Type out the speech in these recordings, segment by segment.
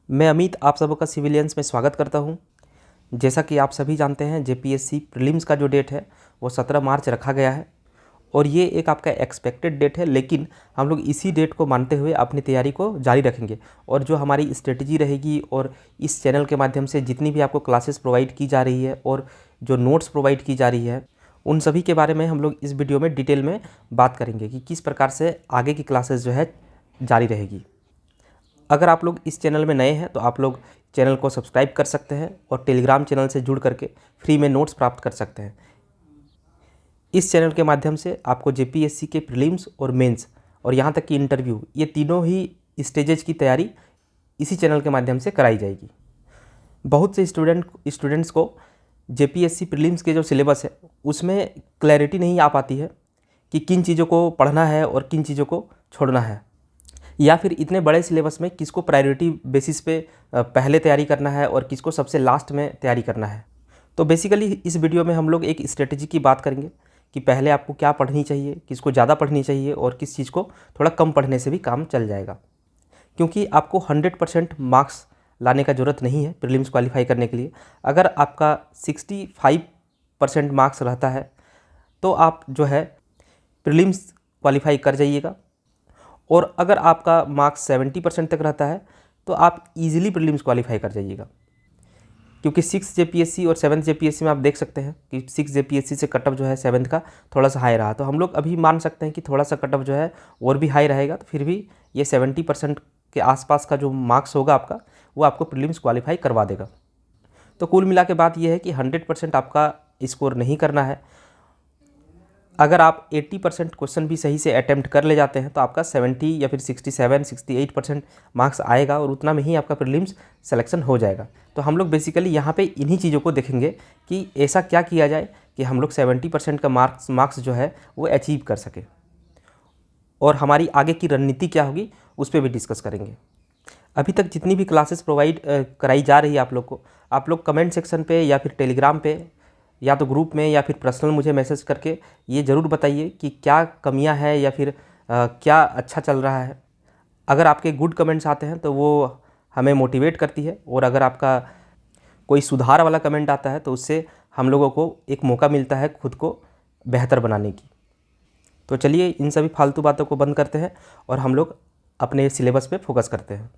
मैं अमित आप सबका सिविलियंस में स्वागत करता हूं। जैसा कि आप सभी जानते हैं जेपीएससी प्रीलिम्स का जो डेट है वो 17 मार्च रखा गया है और ये एक आपका एक्सपेक्टेड डेट है, लेकिन हम लोग इसी डेट को मानते हुए अपनी तैयारी को जारी रखेंगे। और जो हमारी स्ट्रेटजी रहेगी और इस चैनल के माध्यम से जितनी भी आपको क्लासेस प्रोवाइड की जा रही है और जो नोट्स प्रोवाइड की जा रही है उन सभी के बारे में हम लोग इस वीडियो में डिटेल में बात करेंगे कि किस प्रकार से आगे की क्लासेस जो है जारी रहेगी। अगर आप लोग इस चैनल में नए हैं तो आप लोग चैनल को सब्सक्राइब कर सकते हैं और टेलीग्राम चैनल से जुड़ करके फ्री में नोट्स प्राप्त कर सकते हैं। इस चैनल के माध्यम से आपको जेपीएससी के प्रीलिम्स और मेंस और यहाँ तक कि इंटरव्यू, ये तीनों ही स्टेजेस की तैयारी इसी चैनल के माध्यम से कराई जाएगी। बहुत से स्टूडेंट्स को जेपीएससी प्रीलिम्स के जो सिलेबस है उसमें क्लैरिटी नहीं आ पाती है कि किन चीज़ों को पढ़ना है और किन चीज़ों को छोड़ना है, या फिर इतने बड़े सिलेबस में किसको प्रायोरिटी बेसिस पे पहले तैयारी करना है और किसको सबसे लास्ट में तैयारी करना है। तो बेसिकली इस वीडियो में हम लोग एक स्ट्रेटजी की बात करेंगे कि पहले आपको क्या पढ़नी चाहिए, किसको ज़्यादा पढ़नी चाहिए और किस चीज़ को थोड़ा कम पढ़ने से भी काम चल जाएगा। क्योंकि आपको 100% मार्क्स लाने का ज़रूरत नहीं है प्रीलिम्स क्वालिफाई करने के लिए। अगर आपका 65% मार्क्स रहता है तो आप जो है प्रीलिम्स क्वालिफाई कर जाइएगा, और अगर आपका मार्क्स 70% तक रहता है तो आप इजीली प्रीलिम्स क्वालिफाई कर जाइएगा। क्योंकि 6 जेपीएससी और 7 जेपीएससी में आप देख सकते हैं कि 6 जेपीएससी से कट ऑफ जो है 7 का थोड़ा सा हाई रहा, तो हम लोग अभी मान सकते हैं कि थोड़ा सा कट ऑफ जो है और भी हाई रहेगा, तो फिर भी ये 70% के आसपास का जो मार्क्स होगा आपका वो आपको प्रीलिम्स क्वालिफाई करवा देगा। तो कुल मिला के बात ये है कि 100% आपका स्कोर नहीं करना है। अगर आप 80% क्वेश्चन भी सही से अटैम्प्ट कर ले जाते हैं तो आपका 70 या फिर 67-68% मार्क्स आएगा और उतना में ही आपका प्रीलिम्स सिलेक्शन हो जाएगा। तो हम लोग बेसिकली यहाँ पे इन्हीं चीज़ों को देखेंगे कि ऐसा क्या किया जाए कि हम लोग 70% का मार्क्स जो है वो अचीव कर सके, और हमारी आगे की रणनीति क्या होगी उस पर भी डिस्कस करेंगे। अभी तक जितनी भी क्लासेस प्रोवाइड कराई जा रही है आप लोग को, आप लोग कमेंट सेक्शन पे या फिर टेलीग्राम पे या तो ग्रुप में या फिर पर्सनल मुझे मैसेज करके ये ज़रूर बताइए कि क्या कमियां है या फिर क्या अच्छा चल रहा है। अगर आपके गुड कमेंट्स आते हैं तो वो हमें मोटिवेट करती है, और अगर आपका कोई सुधार वाला कमेंट आता है तो उससे हम लोगों को एक मौका मिलता है खुद को बेहतर बनाने की। तो चलिए इन सभी फालतू बातों को बंद करते हैं और हम लोग अपने सिलेबस पे फोकस करते हैं।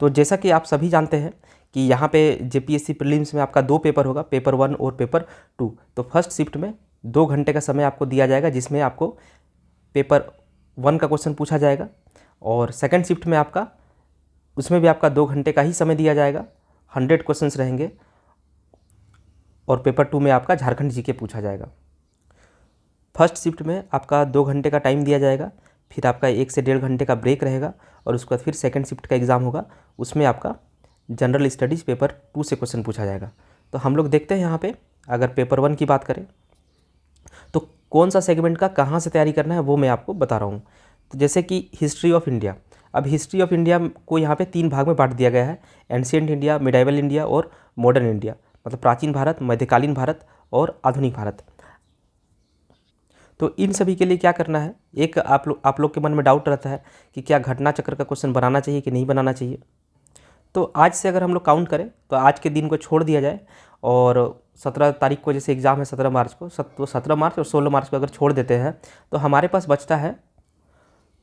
तो जैसा कि आप सभी जानते हैं कि यहाँ पे जेपीएससी प्रीलिम्स में आपका 2 पेपर होगा, पेपर 1 और पेपर 2। तो फर्स्ट शिफ्ट में 2 घंटे का समय आपको दिया जाएगा जिसमें आपको पेपर 1 का क्वेश्चन पूछा जाएगा, और सेकंड शिफ्ट में आपका उसमें भी आपका 2 घंटे का ही समय दिया जाएगा, 100 क्वेश्चंस रहेंगे, और पेपर 2 में आपका झारखंड जीके पूछा जाएगा। फर्स्ट शिफ्ट में आपका 2 घंटे का टाइम दिया जाएगा, फिर आपका 1 से 1.5 घंटे का ब्रेक रहेगा, और उसके बाद फिर सेकंड शिफ्ट का एग्ज़ाम होगा, उसमें आपका जनरल स्टडीज़ पेपर 2 से क्वेश्चन पूछा जाएगा। तो हम लोग देखते हैं यहाँ पे अगर पेपर 1 की बात करें तो कौन सा सेगमेंट का कहाँ से तैयारी करना है वो मैं आपको बता रहा हूँ। तो जैसे कि हिस्ट्री ऑफ इंडिया, अब हिस्ट्री ऑफ इंडिया को यहाँ पे 3 भाग में बांट दिया गया है, एंशिएंट इंडिया, मिडाइवल इंडिया और मॉडर्न इंडिया, मतलब प्राचीन भारत, मध्यकालीन भारत और आधुनिक भारत। तो इन सभी के लिए क्या करना है, एक आप लोग के मन में डाउट रहता है कि क्या घटना चक्र का क्वेश्चन बनाना चाहिए कि नहीं बनाना चाहिए। तो आज से अगर हम लोग काउंट करें तो आज के दिन को छोड़ दिया जाए, और 17 तारीख को जैसे एग्ज़ाम है 17 मार्च को, तो 17 मार्च और 16 मार्च को अगर छोड़ देते हैं तो हमारे पास बचता है,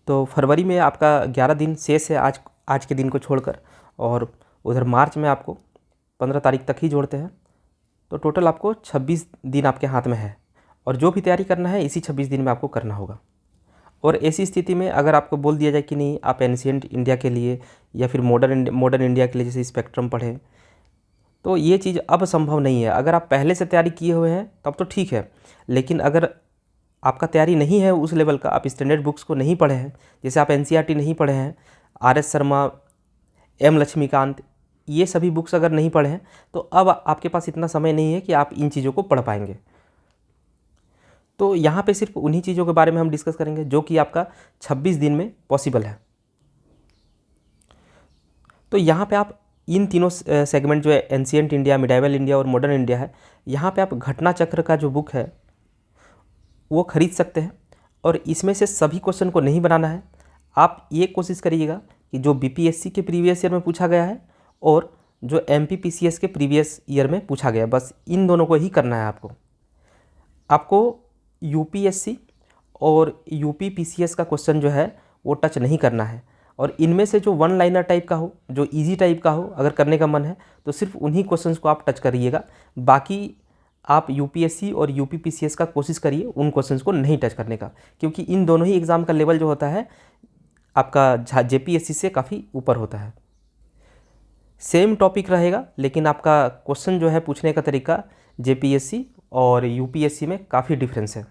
तो फरवरी में आपका 11 दिन शेष है आज के दिन को छोड़कर, और उधर मार्च में आपको 15 तारीख तक ही जोड़ते हैं, तो टोटल आपको 26 दिन आपके हाथ में है, और जो भी तैयारी करना है इसी 26 दिन में आपको करना होगा। और ऐसी स्थिति में अगर आपको बोल दिया जाए कि नहीं आप एंशिएंट इंडिया के लिए या फिर मॉडर्न इंडिया के लिए जैसे स्पेक्ट्रम पढ़ें, तो ये चीज़ अब संभव नहीं है। अगर आप पहले से तैयारी किए हुए हैं तब तो ठीक है, लेकिन अगर आपका तैयारी नहीं है उस लेवल का, आप स्टैंडर्ड बुक्स को नहीं पढ़े हैं, जैसे आप एनसीईआरटी नहीं पढ़े हैं, आर.एस. शर्मा, एम लक्ष्मीकांत, ये सभी बुक्स अगर नहीं पढ़े हैं तो अब आपके पास इतना समय नहीं है कि आप इन चीज़ों को पढ़ पाएंगे। तो यहाँ पे सिर्फ उन्हीं चीज़ों के बारे में हम डिस्कस करेंगे जो कि आपका 26 दिन में पॉसिबल है। तो यहाँ पे आप इन तीनों सेगमेंट जो है एंशिएंट इंडिया, मिडाइवल इंडिया और मॉडर्न इंडिया है, यहाँ पे आप घटना चक्र का जो बुक है वो खरीद सकते हैं, और इसमें से सभी क्वेश्चन को नहीं बनाना है। आप ये कोशिश करिएगा कि जो बीपीएससी के प्रीवियस ईयर में पूछा गया है और जो MPPCS के प्रीवियस ईयर में पूछा गया, बस इन दोनों को ही करना है आपको। UPSC और UPPCS का क्वेश्चन जो है वो टच नहीं करना है, और इनमें से जो वन लाइनर टाइप का हो, जो इजी टाइप का हो, अगर करने का मन है तो सिर्फ उन्हीं क्वेश्चंस को आप टच करिएगा। बाकी आप UPSC और UPPCS का कोशिश करिए उन क्वेश्चंस को नहीं टच करने का, क्योंकि इन दोनों ही एग्ज़ाम का लेवल जो होता है आपका JPSC से काफ़ी ऊपर होता है। सेम टॉपिक रहेगा, लेकिन आपका क्वेश्चन जो है पूछने का तरीका JPSC और UPSC में काफ़ी डिफरेंस है।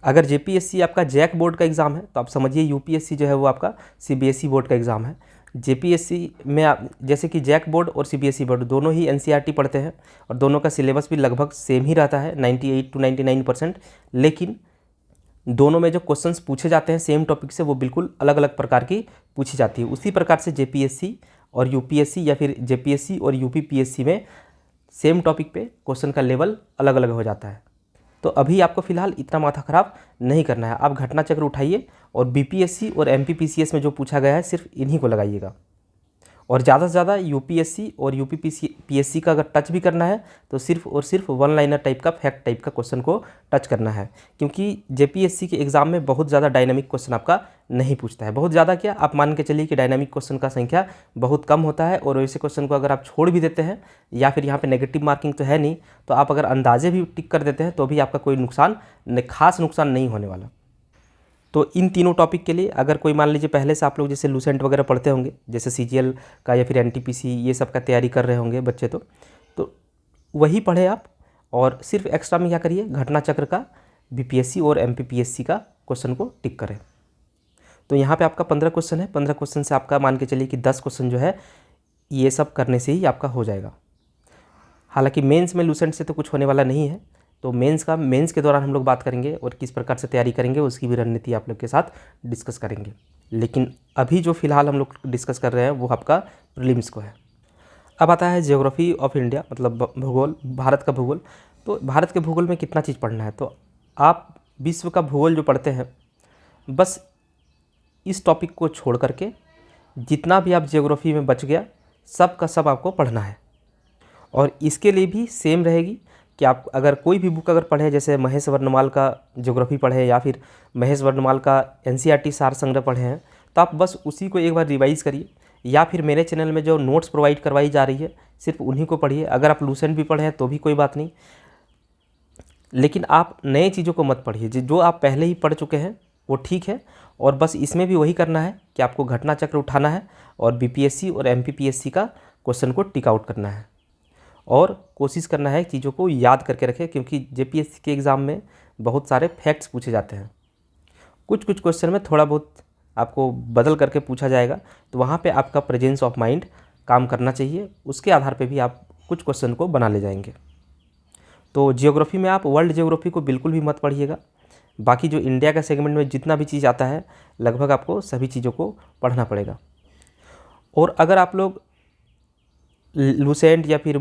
अगर JPSC आपका जैक बोर्ड का एग्ज़ाम है तो आप समझिए UPSC जो है वो आपका CBSE बोर्ड का एग्ज़ाम है। JPSC में आप जैसे कि जैक बोर्ड और CBSE बोर्ड दोनों ही NCERT पढ़ते हैं, और दोनों का सिलेबस भी लगभग सेम ही रहता है 98 to 99%, लेकिन दोनों में जो क्वेश्चंस पूछे जाते हैं सेम टॉपिक से वो बिल्कुल अलग अलग प्रकार की पूछी जाती है। उसी प्रकार से JPSC और UPSC या फिर JPSC और UPPSC में सेम टॉपिक पे क्वेश्चन का लेवल अलग अलग हो जाता है। तो अभी आपको फ़िलहाल इतना माथा ख़राब नहीं करना है, आप घटना चक्र उठाइए और BPSC और MPPCS में जो पूछा गया है सिर्फ इन्हीं को लगाइएगा। और ज़्यादा से ज़्यादा UPSC और UPPSC का अगर टच भी करना है तो सिर्फ और सिर्फ वन लाइनर टाइप का फैक्ट टाइप का क्वेश्चन को टच करना है, क्योंकि JPSC के एग्ज़ाम में बहुत ज़्यादा डायनामिक क्वेश्चन आपका नहीं पूछता है। बहुत ज़्यादा क्या, आप मान के चलिए कि डायनामिक क्वेश्चन का संख्या बहुत कम होता है, और वैसे क्वेश्चन को अगर आप छोड़ भी देते हैं या फिर यहाँ पर नेगेटिव मार्किंग तो है नहीं, तो आप अगर अंदाजे भी टिक कर देते हैं तो भी आपका कोई खास नुकसान नहीं होने वाला। तो इन तीनों टॉपिक के लिए अगर कोई मान लीजिए पहले से आप लोग जैसे लूसेंट वगैरह पढ़ते होंगे, जैसे CGL का या फिर NTPC ये सब का तैयारी कर रहे होंगे बच्चे, तो वही पढ़े आप, और सिर्फ एक्स्ट्रा में क्या करिए, घटना चक्र का BPSC और MPPSC का क्वेश्चन को टिक करें। तो यहाँ पे आपका 15 क्वेश्चन है, 15 क्वेश्चन से आपका मान के चलिए कि 10 क्वेश्चन जो है ये सब करने से ही आपका हो जाएगा। हालाँकि मेंस में लूसेंट से तो कुछ होने वाला नहीं है, तो मेंस के दौरान हम लोग बात करेंगे और किस प्रकार से तैयारी करेंगे उसकी भी रणनीति आप लोग के साथ डिस्कस करेंगे। लेकिन अभी जो फ़िलहाल हम लोग डिस्कस कर रहे हैं वो आपका प्रीलिम्स को है। अब आता है ज्योग्राफी ऑफ इंडिया, मतलब भूगोल, भारत का भूगोल। तो भारत के भूगोल में कितना चीज़ पढ़ना है, तो आप विश्व का भूगोल जो पढ़ते हैं बस इस टॉपिक को छोड़ करके जितना भी आप ज्योग्राफी में बच गया सब का सब आपको पढ़ना है। और इसके लिए भी सेम रहेगी कि आप अगर कोई भी बुक अगर पढ़े, जैसे महेश वर्णमाल का ज्योग्राफी पढ़े या फिर महेश वर्णमाल का NCERT सार संग्रह पढ़े हैं, तो आप बस उसी को एक बार रिवाइज़ करिए, या फिर मेरे चैनल में जो नोट्स प्रोवाइड करवाई जा रही है सिर्फ उन्हीं को पढ़िए। अगर आप लूसेंट भी पढ़े हैं तो भी कोई बात नहीं, लेकिन आप नए चीज़ों को मत पढ़िए। जो आप पहले ही पढ़ चुके हैं वो ठीक है, और बस इसमें भी वही करना है कि आपको घटना चक्र उठाना है और BPSC और MPPSC का क्वेश्चन को टिक आउट करना है, और कोशिश करना है चीज़ों को याद करके रखें, क्योंकि JPSC के एग्ज़ाम में बहुत सारे फैक्ट्स पूछे जाते हैं। कुछ क्वेश्चन में थोड़ा बहुत आपको बदल करके पूछा जाएगा, तो वहाँ पे आपका प्रेजेंस ऑफ माइंड काम करना चाहिए, उसके आधार पे भी आप कुछ क्वेश्चन को बना ले जाएंगे। तो जियोग्राफी में आप वर्ल्ड जियोग्राफी को बिल्कुल भी मत पढ़िएगा। बाकी जो इंडिया का सेगमेंट में जितना भी चीज़ आता है लगभग आपको सभी चीज़ों को पढ़ना पड़ेगा। और अगर आप लोग लूसेंट या फिर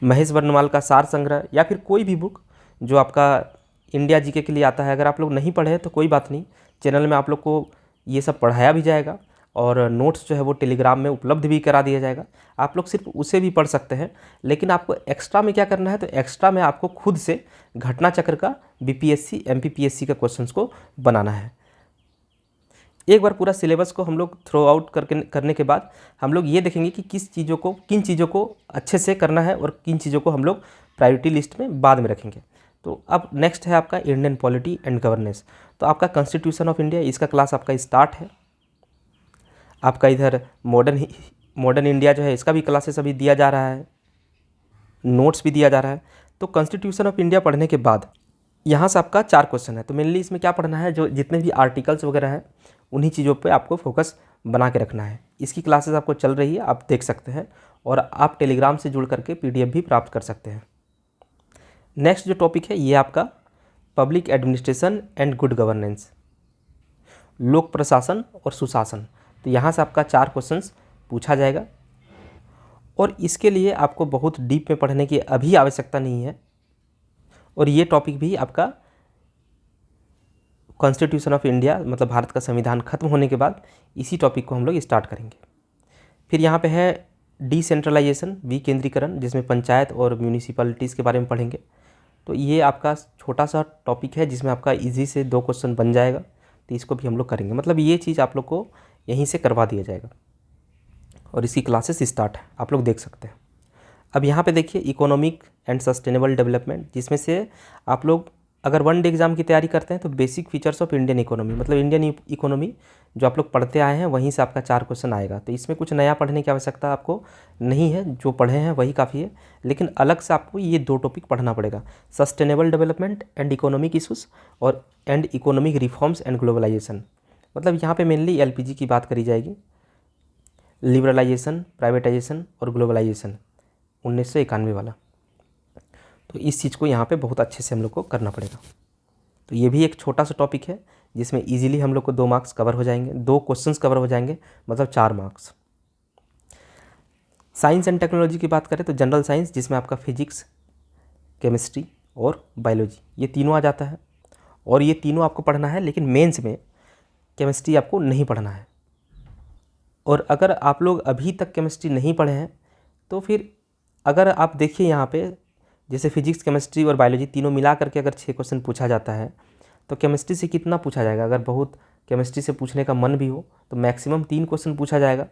महेश वर्णमाल का सार संग्रह या फिर कोई भी बुक जो आपका इंडिया जीके के लिए आता है, अगर आप लोग नहीं पढ़े तो कोई बात नहीं, चैनल में आप लोग को ये सब पढ़ाया भी जाएगा, और नोट्स जो है वो टेलीग्राम में उपलब्ध भी करा दिया जाएगा। आप लोग सिर्फ उसे भी पढ़ सकते हैं, लेकिन आपको एक्स्ट्रा में क्या करना है, तो एक्स्ट्रा में आपको खुद से घटना चक्र का BPSC MPPSC का क्वेश्चंस को बनाना है। एक बार पूरा सिलेबस को हम लोग थ्रो आउट करने के बाद हम लोग ये देखेंगे कि किन चीज़ों को अच्छे से करना है और किन चीज़ों को हम लोग प्रायोरिटी लिस्ट में बाद में रखेंगे। तो अब नेक्स्ट है आपका इंडियन पॉलिटी एंड गवर्नेंस। तो आपका कॉन्स्टिट्यूशन ऑफ इंडिया, इसका क्लास आपका स्टार्ट है। आपका इधर मॉडर्न इंडिया जो है इसका भी क्लासेस अभी दिया जा रहा है, नोट्स भी दिया जा रहा है। तो कॉन्स्टिट्यूशन ऑफ इंडिया पढ़ने के बाद यहाँ से आपका 4 क्वेश्चन है। तो मेनली इसमें क्या पढ़ना है, जो जितने भी आर्टिकल्स वगैरह हैं उन्हीं चीज़ों पे आपको फोकस बना के रखना है। इसकी क्लासेस आपको चल रही है, आप देख सकते हैं, और आप टेलीग्राम से जुड़ करके PDF भी प्राप्त कर सकते हैं। नेक्स्ट जो टॉपिक है ये आपका public administration and good governance, लोक प्रशासन और सुशासन। तो यहाँ से आपका 4 क्वेश्चंस पूछा जाएगा, और इसके लिए आपको बहुत डीप में पढ़ने की अभी आवश्यकता नहीं है, और ये टॉपिक भी आपका कॉन्स्टिट्यूशन ऑफ इंडिया मतलब भारत का संविधान खत्म होने के बाद इसी टॉपिक को हम लोग स्टार्ट करेंगे। फिर यहाँ पे है डिसेंट्रलाइजेशन, विकेंद्रीकरण, जिसमें पंचायत और म्यूनिसिपैलिटीज़ के बारे में पढ़ेंगे। तो ये आपका छोटा सा टॉपिक है जिसमें आपका इजी से 2 क्वेश्चन बन जाएगा, तो इसको भी हम लोग करेंगे। मतलब ये चीज़ आप लोग को यहीं से करवा दिया जाएगा और इसकी क्लासेस स्टार्ट है, आप लोग देख सकते हैं। अब यहाँ पे देखिए इकोनॉमिक एंड सस्टेनेबल डेवलपमेंट, जिसमें से आप लोग अगर वन डे एग्ज़ाम की तैयारी करते हैं तो basic features of Indian economy, मतलब इंडियन इकोनॉमी जो आप लोग पढ़ते आए हैं वहीं से आपका 4 क्वेश्चन आएगा। तो इसमें कुछ नया पढ़ने की आवश्यकता आपको नहीं है, जो पढ़े हैं वही काफ़ी है, लेकिन अलग से आपको ये 2 टॉपिक पढ़ना पड़ेगा, sustainable development and economic issues और and economic reforms and globalisation. मतलब यहाँ पर मेनली LPG की बात करी जाएगी, लिबरलाइजेशन, प्राइवेटाइजेशन और ग्लोबलाइजेशन 1991 वाला। तो इस चीज़ को यहाँ पे बहुत अच्छे से हम लोग को करना पड़ेगा। तो ये भी एक छोटा सा टॉपिक है जिसमें इजीली हम लोग को 2 मार्क्स कवर हो जाएंगे, 2 क्वेश्चंस कवर हो जाएंगे, मतलब 4 मार्क्स। साइंस एंड टेक्नोलॉजी की बात करें तो जनरल साइंस, जिसमें आपका फिजिक्स, केमिस्ट्री और बायोलॉजी ये तीनों आ जाता है, और ये तीनों आपको पढ़ना है, लेकिन मेंस में केमिस्ट्री आपको नहीं पढ़ना है। और अगर आप लोग अभी तक केमिस्ट्री नहीं पढ़े हैं तो फिर अगर आप देखिए यहाँ पे, जैसे फिजिक्स, केमिस्ट्री और बायोलॉजी तीनों मिला करके अगर 6 क्वेश्चन पूछा जाता है तो केमिस्ट्री से कितना पूछा जाएगा? अगर बहुत केमिस्ट्री से पूछने का मन भी हो तो मैक्सिमम 3 क्वेश्चन पूछा जाएगा,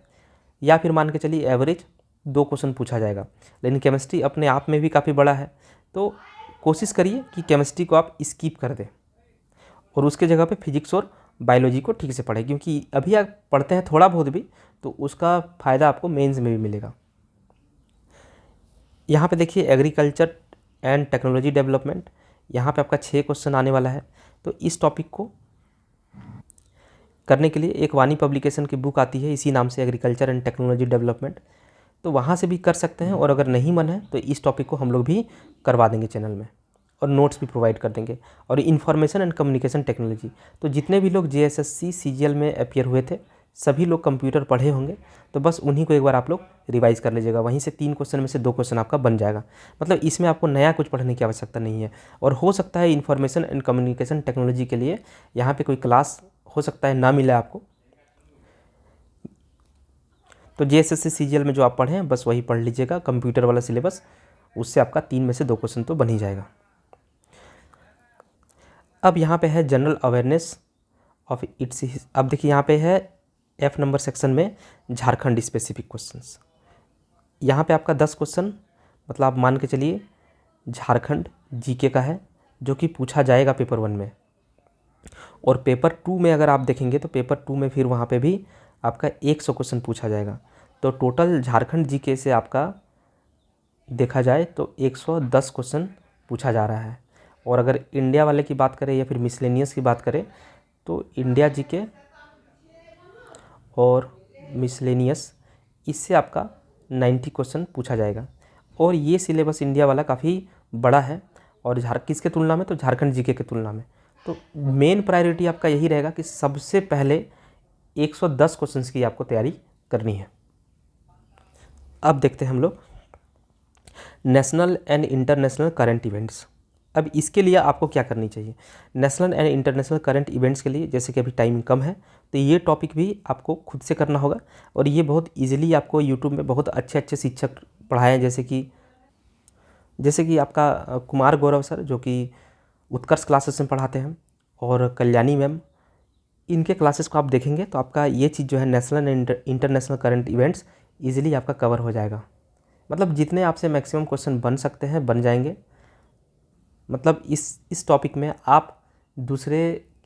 या फिर मान के चलिए एवरेज 2 क्वेश्चन पूछा जाएगा। लेकिन केमिस्ट्री अपने आप में भी काफ़ी बड़ा है, तो कोशिश करिए कि केमिस्ट्री को आप स्किप कर दें और उसके जगह पे फिजिक्स और बायोलॉजी को ठीक से पढ़ें, क्योंकि अभी आप पढ़ते हैं थोड़ा बहुत भी तो उसका फ़ायदा आपको मेंस में भी मिलेगा। यहाँ पे देखिए एग्रीकल्चर एंड टेक्नोलॉजी डेवलपमेंट, यहाँ पे आपका 6 क्वेश्चन आने वाला है। तो इस टॉपिक को करने के लिए एक वानी पब्लिकेशन की बुक आती है इसी नाम से, एग्रीकल्चर एंड टेक्नोलॉजी डेवलपमेंट, तो वहाँ से भी कर सकते हैं। और अगर नहीं मन है तो इस टॉपिक को हम लोग भी करवा देंगे चैनल में, और नोट्स भी प्रोवाइड कर देंगे। और इंफॉर्मेशन एंड कम्युनिकेशन टेक्नोलॉजी, तो जितने भी लोग JSSC CGL में अपीयर हुए थे सभी लोग कंप्यूटर पढ़े होंगे, तो बस उन्हीं को एक बार आप लोग रिवाइज़ कर लीजिएगा, वहीं से 3 क्वेश्चन में से 2 क्वेश्चन आपका बन जाएगा। मतलब इसमें आपको नया कुछ पढ़ने की आवश्यकता नहीं है। और हो सकता है इंफॉर्मेशन एंड कम्युनिकेशन टेक्नोलॉजी के लिए यहाँ पे कोई क्लास हो सकता है ना मिले आपको, तो JSSC CGL में जो आप पढ़ें बस वही पढ़ लीजिएगा, कंप्यूटर वाला सिलेबस, उससे आपका 3 में से 2 क्वेश्चन तो बन ही जाएगा। अब यहाँ पे है जनरल अवेयरनेस ऑफ इट्स। अब देखिए यहाँ पे है F नंबर सेक्शन में झारखंड स्पेसिफिक क्वेश्चंस। यहाँ पे आपका 10 क्वेश्चन, मतलब आप मान के चलिए झारखंड GK का है, जो कि पूछा जाएगा पेपर 1 में। और पेपर 2 में अगर आप देखेंगे तो पेपर 2 में फिर वहाँ पे भी आपका 100 क्वेश्चन पूछा जाएगा। तो टोटल झारखंड GK से आपका देखा जाए तो 110 क्वेश्चन पूछा जा रहा है। और अगर इंडिया वाले की बात करें या फिर मिसलेनियस की बात करें तो इंडिया GK और मिसलेनियस, इससे आपका 90 क्वेश्चन पूछा जाएगा। और ये सिलेबस इंडिया वाला काफ़ी बड़ा है, और किसके तुलना में? तो झारखंड GK के तुलना में। तो मेन प्रायोरिटी आपका यही रहेगा कि सबसे पहले 110 क्वेश्चंस की आपको तैयारी करनी है। अब देखते हैं हम लोग national and international current events. अब इसके लिए आपको क्या करनी चाहिए? National and international current events के लिए, जैसे कि अभी टाइम कम है तो ये टॉपिक भी आपको खुद से करना होगा, और ये बहुत इजीली आपको यूट्यूब में बहुत अच्छे अच्छे शिक्षक पढ़ाए हैं, जैसे कि आपका कुमार गौरव सर जो कि उत्कर्ष क्लासेस में पढ़ाते हैं, और कल्याणी मैम, इनके क्लासेस को आप देखेंगे तो आपका ये चीज़ जो है national and international current events easily आपका कवर हो जाएगा। मतलब जितने आपसे मैक्सिमम क्वेश्चन बन सकते हैं बन जाएंगे। मतलब इस टॉपिक में आप दूसरे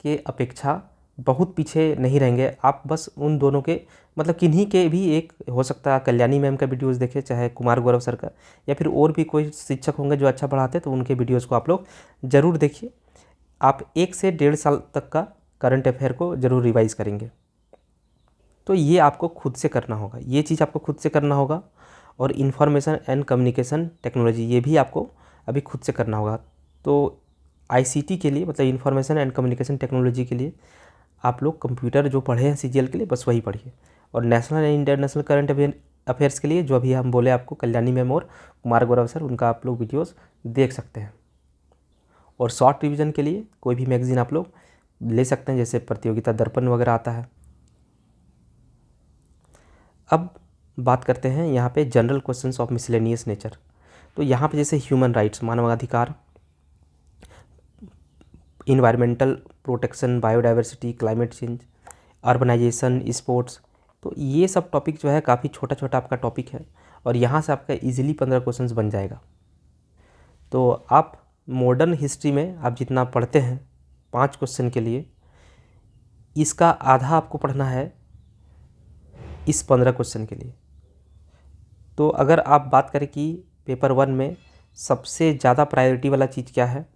के अपेक्षा बहुत पीछे नहीं रहेंगे। आप बस उन दोनों के, मतलब किन्हीं के भी, एक हो सकता है कल्याणी मैम का वीडियोस देखें, चाहे कुमार गौरव सर का, या फिर और भी कोई शिक्षक होंगे जो अच्छा पढ़ाते हैं तो उनके वीडियोस को आप लोग ज़रूर देखिए। आप 1 से 1.5 साल तक का करंट अफेयर को ज़रूर रिवाइज़ करेंगे। तो ये आपको खुद से करना होगा, ये चीज़ आपको खुद से करना होगा। और इन्फॉर्मेशन एंड कम्युनिकेशन टेक्नोलॉजी, ये भी आपको अभी खुद से करना होगा। तो ICT के लिए, मतलब इन्फॉर्मेशन एंड कम्युनिकेशन टेक्नोलॉजी के लिए आप लोग कंप्यूटर जो पढ़े हैं CGL के लिए बस वही पढ़िए। और national and international current affairs के लिए जो अभी हम बोले आपको, कल्याणी मैम और कुमार गौरव सर, उनका आप लोग वीडियोस देख सकते हैं। और शॉर्ट रिवीजन के लिए कोई भी मैगज़ीन आप लोग ले सकते हैं, जैसे प्रतियोगिता दर्पण वगैरह आता है। अब बात करते हैं यहाँ पे general questions of miscellaneous nature. तो यहाँ पे जैसे ह्यूमन राइट्स, मानवाधिकार, environmental protection, biodiversity, climate change, urbanisation, sports, तो ये सब टॉपिक जो है काफ़ी छोटा छोटा आपका टॉपिक है और यहाँ से आपका इजीली 15 क्वेश्चंस बन जाएगा। तो आप मॉडर्न हिस्ट्री में आप जितना पढ़ते हैं 5 क्वेश्चन के लिए, इसका आधा आपको पढ़ना है इस 15 क्वेश्चन के लिए। तो अगर आप बात करें कि पेपर 1 में सबसे ज़्यादा प्रायोरिटी वाला चीज़ क्या है,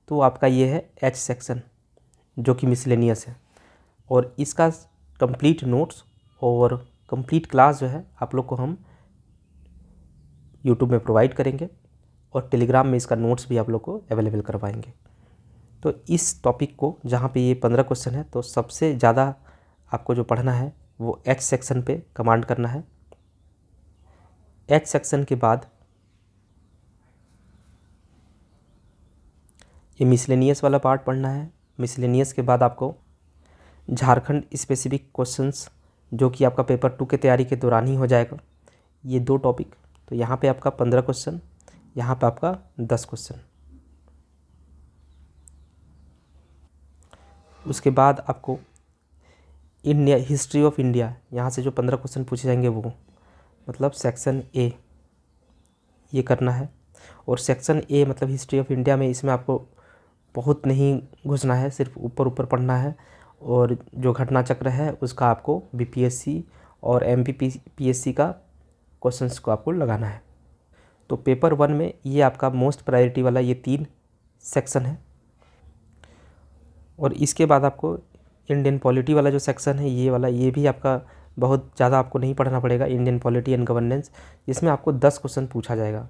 तो आपका ये है एच सेक्शन जो कि मिसलेनियस है, और इसका कंप्लीट नोट्स और कंप्लीट क्लास जो है आप लोग को हम यूट्यूब में प्रोवाइड करेंगे और टेलीग्राम में इसका नोट्स भी आप लोग को अवेलेबल करवाएंगे। तो इस टॉपिक को जहाँ पे ये 15 क्वेश्चन है, तो सबसे ज़्यादा आपको जो पढ़ना है वो एच सेक्शन पे कमांड करना है। एच सेक्शन के बाद ये मिसलेनियस वाला पार्ट पढ़ना है। मिसलेनियस के बाद आपको झारखंड स्पेसिफिक क्वेश्चंस जो कि आपका पेपर 2 के तैयारी के दौरान ही हो जाएगा, ये 2 टॉपिक। तो यहाँ पे आपका 15 क्वेश्चन, यहाँ पे आपका 10 क्वेश्चन। उसके बाद आपको इंडिया, हिस्ट्री ऑफ इंडिया, यहाँ से जो 15 क्वेश्चन पूछे जाएंगे वो मतलब सेक्शन ए ये करना है। और सेक्शन ए मतलब हिस्ट्री ऑफ इंडिया में इसमें आपको बहुत नहीं घुसना है, सिर्फ ऊपर ऊपर पढ़ना है, और जो घटना चक्र है उसका आपको बीपीएससी और एमपीपीएससी का क्वेश्चंस को आपको लगाना है। तो पेपर 1 में ये आपका मोस्ट प्रायोरिटी वाला ये 3 सेक्शन है। और इसके बाद आपको इंडियन पॉलिटी वाला जो सेक्शन है ये वाला, ये भी आपका बहुत ज़्यादा आपको नहीं पढ़ना पड़ेगा, इंडियन पॉलिटी एंड गवर्नेंस, जिसमें आपको 10 क्वेश्चन पूछा जाएगा।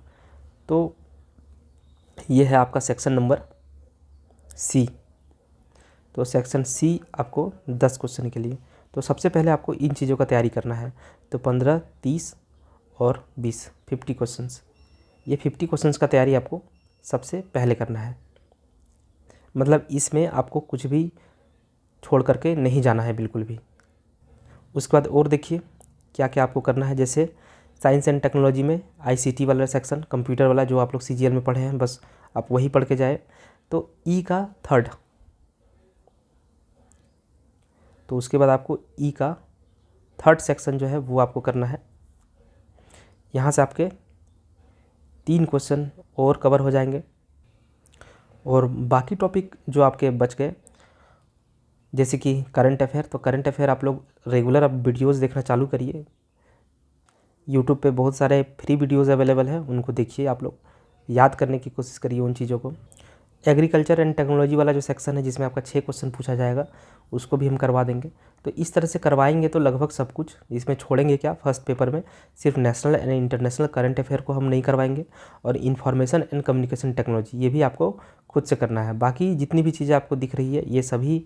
तो ये है आपका सेक्शन नंबर सी। तो सेक्शन सी आपको 10 क्वेश्चन के लिए, तो सबसे पहले आपको इन चीज़ों का तैयारी करना है। तो 15, 30 और 20, 50 क्वेश्चंस, ये 50 क्वेश्चंस का तैयारी आपको सबसे पहले करना है। मतलब इसमें आपको कुछ भी छोड़ करके नहीं जाना है बिल्कुल भी। उसके बाद और देखिए क्या क्या आपको करना है। जैसे साइंस एंड टेक्नोलॉजी में आईसीटी वाला सेक्शन, कंप्यूटर वाला जो आप लोग सीजीएल में पढ़े हैं, बस आप वही पढ़ के जाए। तो ई का 3rd, तो उसके बाद आपको ई का 3rd सेक्शन जो है वो आपको करना है। यहाँ से आपके 3 क्वेश्चन और कवर हो जाएंगे, और बाकी टॉपिक जो आपके बच गए जैसे कि करंट अफेयर, तो करंट अफेयर आप लोग रेगुलर अब वीडियोज़ देखना चालू करिए। यूट्यूब पे बहुत सारे फ्री वीडियोज़ अवेलेबल हैं, उनको देखिए, आप लोग याद करने की कोशिश करिए उन चीज़ों को। एग्रीकल्चर एंड टेक्नोलॉजी वाला जो सेक्शन है जिसमें आपका 6 क्वेश्चन पूछा जाएगा, उसको भी हम करवा देंगे। तो इस तरह से करवाएंगे तो लगभग सब कुछ, इसमें छोड़ेंगे क्या, फर्स्ट पेपर में सिर्फ national and international current affair को हम नहीं करवाएंगे, और इन्फॉर्मेशन एंड कम्युनिकेशन टेक्नोलॉजी ये भी आपको खुद से करना है। बाकी जितनी भी चीज़ें आपको दिख रही है ये सभी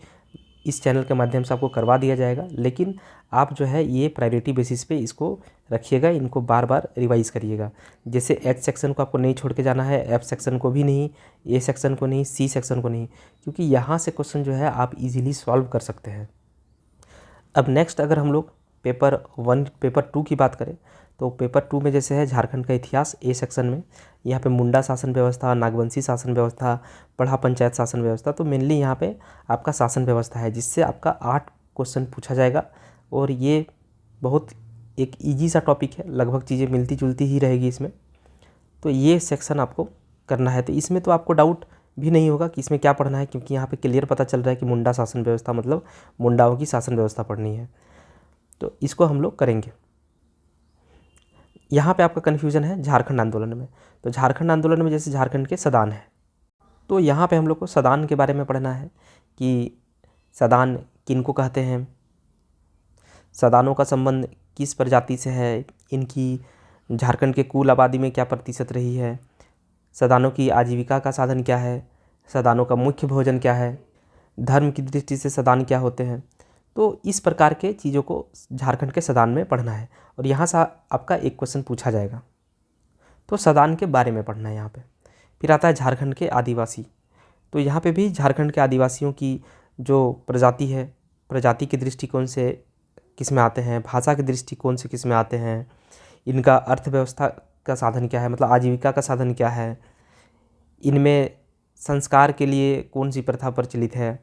इस चैनल के माध्यम से आपको करवा दिया जाएगा, लेकिन आप जो है ये प्रायोरिटी बेसिस पे इसको रखिएगा, इनको बार बार रिवाइज़ करिएगा। जैसे एच सेक्शन को आपको नहीं छोड़ के जाना है, एफ सेक्शन को भी नहीं, ए सेक्शन को नहीं, सी सेक्शन को नहीं, क्योंकि यहाँ से क्वेश्चन जो है आप इजीली सॉल्व कर सकते हैं। अब नेक्स्ट अगर हम लोग पेपर 1 पेपर 2 की बात करें, तो पेपर 2 में जैसे है झारखंड का इतिहास, ए सेक्शन में यहाँ पे मुंडा शासन व्यवस्था, नागवंशी शासन व्यवस्था, पढ़ा पंचायत शासन व्यवस्था, तो मेनली यहाँ पे आपका शासन व्यवस्था है जिससे आपका 8 क्वेश्चन पूछा जाएगा। और ये बहुत एक इजी सा टॉपिक है, लगभग चीज़ें मिलती जुलती ही रहेगी इसमें। तो ये सेक्शन आपको करना है। तो इसमें तो आपको डाउट भी नहीं होगा कि इसमें क्या पढ़ना है, क्योंकि यहाँ पे क्लियर पता चल रहा है कि मुंडा शासन व्यवस्था मतलब मुंडाओं की शासन व्यवस्था पढ़नी है, तो इसको हम लोग करेंगे। यहाँ पे आपका कन्फ्यूज़न है झारखंड आंदोलन में, तो झारखंड आंदोलन में जैसे झारखंड के सदान है, तो यहाँ पे हम लोग को सदान के बारे में पढ़ना है कि सदान किनको कहते हैं, सदानों का संबंध किस प्रजाति से है, इनकी झारखंड के कुल आबादी में क्या प्रतिशत रही है, सदानों की आजीविका का साधन क्या है, सदानों का मुख्य भोजन क्या है, धर्म की दृष्टि से सदान क्या होते हैं। तो इस प्रकार के चीज़ों को झारखंड के सदान में पढ़ना है, और यहाँ से आपका एक क्वेश्चन पूछा जाएगा, तो सदान के बारे में पढ़ना है यहाँ पे। फिर आता है झारखंड के आदिवासी, तो यहाँ पे भी झारखंड के आदिवासियों की जो प्रजाति है, प्रजाति के दृष्टिकोण से किस में आते हैं, भाषा के दृष्टिकोण से किस में आते हैं, इनका अर्थव्यवस्था का साधन क्या है, मतलब आजीविका का साधन क्या है, इनमें संस्कार के लिए कौन सी प्रथा प्रचलित है,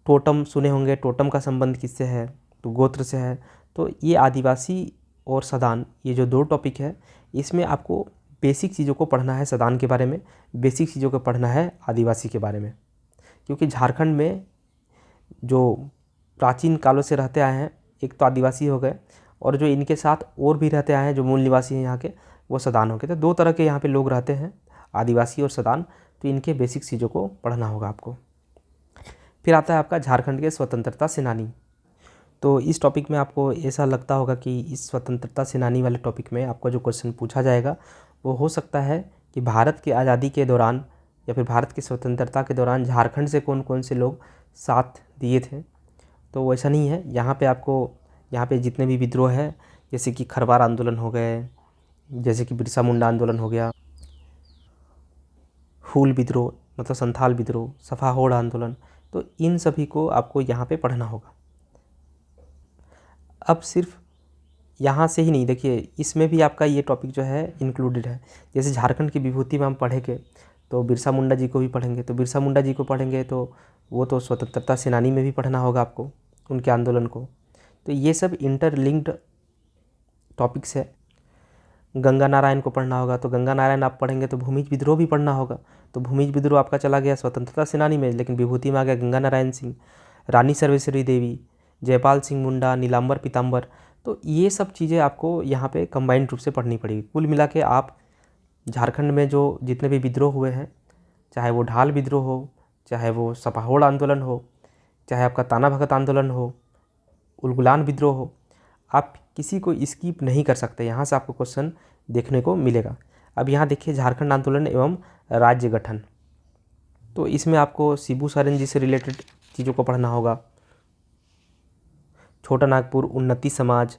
टोटम सुने होंगे, टोटम का संबंध किससे है, तो गोत्र से है। तो ये आदिवासी और सदान, ये जो 2 टॉपिक है, इसमें आपको बेसिक चीज़ों को पढ़ना है सदान के बारे में, बेसिक चीज़ों को पढ़ना है आदिवासी के बारे में। क्योंकि झारखंड में जो प्राचीन कालों से रहते आए हैं, एक तो आदिवासी हो गए, और जो इनके साथ और भी रहते आए हैं जो मूल निवासी हैं यहाँ के, वो सदान हो गए। तो 2 तरह के यहाँ पे लोग रहते हैं, आदिवासी और सदान। तो इनके बेसिक चीज़ों को पढ़ना होगा आपको। फिर आता है आपका झारखंड के स्वतंत्रता सेनानी। तो इस टॉपिक में आपको ऐसा लगता होगा कि इस स्वतंत्रता सेनानी वाले टॉपिक में आपको जो क्वेश्चन पूछा जाएगा वो हो सकता है कि भारत की आज़ादी के दौरान या फिर भारत की स्वतंत्रता के दौरान झारखंड से कौन कौन से लोग साथ दिए थे। तो वैसा नहीं है। यहाँ पे आपको, यहाँ पे जितने भी विद्रोह है, जैसे कि खरवार आंदोलन हो गए, जैसे कि बिरसा मुंडा आंदोलन हो गया, हूल विद्रोह मतलब संथाल विद्रोह, सफाहोड़ आंदोलन, तो इन सभी को आपको यहाँ पे पढ़ना होगा। अब सिर्फ यहाँ से ही नहीं, देखिए इसमें भी आपका ये टॉपिक जो है इंक्लूडेड है। जैसे झारखंड की विभूति में हम पढ़ेंगे तो बिरसा मुंडा जी को भी पढ़ेंगे, तो बिरसा मुंडा जी को पढ़ेंगे तो वो तो स्वतंत्रता सेनानी में भी पढ़ना होगा आपको, उनके आंदोलन को। तो ये सब इंटरलिंक्ड टॉपिक्स है। गंगा नारायण को पढ़ना होगा, तो गंगा नारायण आप पढ़ेंगे तो भूमिज विद्रोह भी पढ़ना होगा। तो भूमिज विद्रोह आपका चला गया स्वतंत्रता सेनानी में, लेकिन विभूति में आ गया गंगा नारायण सिंह, रानी सर्वेश्वरी देवी, जयपाल सिंह मुंडा, नीलांबर पीताम्बर। तो ये सब चीज़ें आपको यहाँ पे कंबाइंड रूप से पढ़नी पड़ेगी। कुल मिला के आप झारखंड में जो जितने भी विद्रोह हुए हैं, चाहे वो ढाल विद्रोह हो, चाहे वो सपाहोड़ आंदोलन हो, चाहे आपका ताना भगत आंदोलन हो, उलगुलान विद्रोह हो, आप किसी को स्किप नहीं कर सकते। यहाँ से आपको क्वेश्चन देखने को मिलेगा। अब यहाँ देखिए झारखंड आंदोलन एवं राज्य गठन, तो इसमें आपको शिबू सोरेन जी से रिलेटेड चीज़ों को पढ़ना होगा। छोटा नागपुर उन्नति समाज,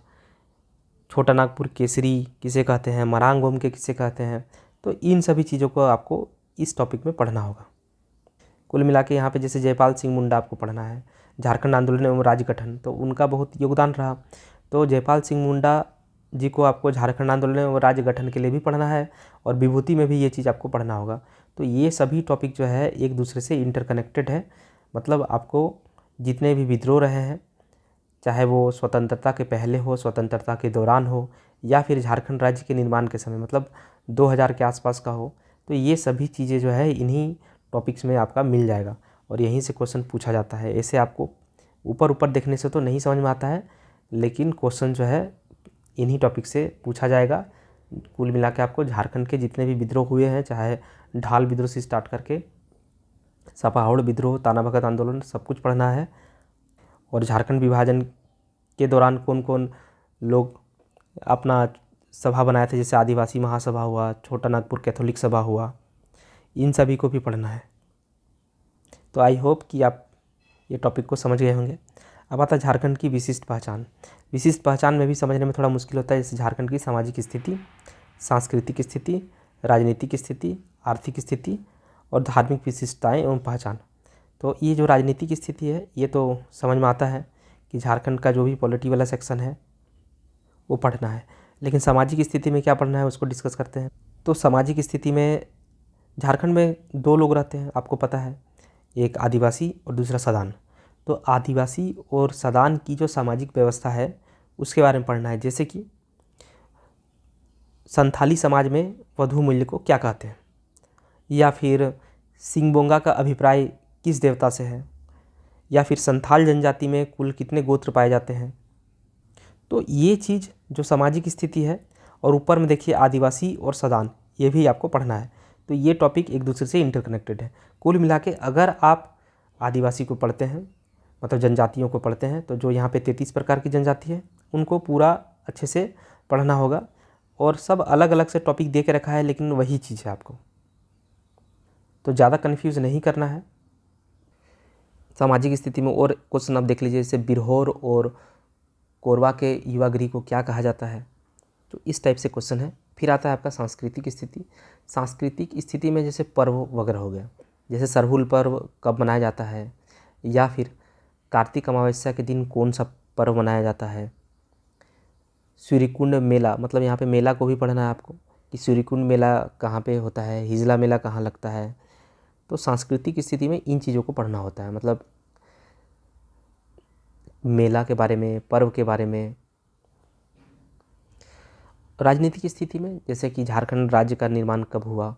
छोटा नागपुर केसरी किसे कहते हैं, मरांग गोम के किसे कहते हैं, तो इन सभी चीज़ों को आपको इस टॉपिक में पढ़ना होगा। कुल मिला के यहाँ पे जैसे जयपाल सिंह मुंडा आपको पढ़ना है, झारखंड आंदोलन एवं राज्य गठन, तो उनका बहुत योगदान रहा। तो जयपाल सिंह मुंडा जी को आपको झारखंड आंदोलन एवं राज्य गठन के लिए भी पढ़ना है, और विभूति में भी ये चीज़ आपको पढ़ना होगा। तो ये सभी टॉपिक जो है एक दूसरे से इंटरकनेक्टेड है। मतलब आपको जितने भी विद्रोह रहे हैं, चाहे वो स्वतंत्रता के पहले हो, स्वतंत्रता के दौरान हो, या फिर झारखंड राज्य के निर्माण के समय, मतलब 2000 के आसपास का हो, तो ये सभी चीज़ें जो है इन्हीं टॉपिक्स में आपका मिल जाएगा, और यहीं से क्वेश्चन पूछा जाता है। ऐसे आपको ऊपर ऊपर देखने से तो नहीं समझ में आता है, लेकिन क्वेश्चन जो है इन्हीं टॉपिक से पूछा जाएगा। कुल मिला के आपको झारखंड के जितने भी विद्रोह हुए हैं, चाहे ढाल विद्रोह से स्टार्ट करके सपाहोड़ विद्रोह, ताना भगत आंदोलन, सब कुछ पढ़ना है। और झारखंड विभाजन के दौरान कौन कौन लोग अपना सभा बनाए थे, जैसे आदिवासी महासभा हुआ, छोटा नागपुर कैथोलिक सभा हुआ, इन सभी को भी पढ़ना है। तो आई होप कि आप ये टॉपिक को समझ गए होंगे। अब आता है झारखंड की विशिष्ट पहचान। विशिष्ट पहचान में भी समझने में थोड़ा मुश्किल होता है, जैसे झारखंड की सामाजिक स्थिति, सांस्कृतिक स्थिति, राजनीतिक स्थिति, आर्थिक स्थिति और धार्मिक विशिष्टताएं एवं पहचान। तो ये जो राजनीतिक स्थिति है, ये तो समझ में आता है कि झारखंड का जो भी पॉलिटी वाला सेक्शन है वो पढ़ना है, लेकिन सामाजिक स्थिति में क्या पढ़ना है उसको डिस्कस करते हैं। तो सामाजिक स्थिति में झारखंड में 2 लोग रहते हैं, आपको पता है, एक आदिवासी और दूसरा सदान। तो आदिवासी और सदान की जो सामाजिक व्यवस्था है उसके बारे में पढ़ना है। जैसे कि संथाली समाज में वधू मूल्य को क्या कहते हैं, या फिर सिंगबोंगा का अभिप्राय किस देवता से है, या फिर संथाल जनजाति में कुल कितने गोत्र पाए जाते हैं। तो ये चीज़ जो सामाजिक स्थिति है, और ऊपर में देखिए आदिवासी और सदान, ये भी आपको पढ़ना है। तो ये टॉपिक एक दूसरे से इंटरकनेक्टेड है। कुल मिला के अगर आप आदिवासी को पढ़ते हैं, मतलब जनजातियों को पढ़ते हैं, तो जो यहाँ पे 33 प्रकार की जनजाति है उनको पूरा अच्छे से पढ़ना होगा। और सब अलग अलग से टॉपिक दे के रखा है, लेकिन वही चीज़ है आपको, तो ज़्यादा कन्फ्यूज़ नहीं करना है। सामाजिक स्थिति में और क्वेश्चन आप देख लीजिए, जैसे बिरहोर और कोरवा के युवा गृह को क्या कहा जाता है, तो इस टाइप से क्वेश्चन है। फिर आता है आपका सांस्कृतिक स्थिति। सांस्कृतिक स्थिति में जैसे पर्व वगैरह हो गया, जैसे सरहुल पर्व कब मनाया जाता है, या फिर कार्तिक अमावस्या के दिन कौन सा पर्व मनाया जाता है, सूर्यकुंड मेला, मतलब यहाँ पे मेला को भी पढ़ना है आपको कि सूर्यकुंड मेला कहाँ पे होता है, हिजला मेला कहाँ लगता है। तो सांस्कृतिक स्थिति में इन चीज़ों को पढ़ना होता है, मतलब मेला के बारे में, पर्व के बारे में। राजनीतिक स्थिति में जैसे कि झारखंड राज्य का निर्माण कब हुआ,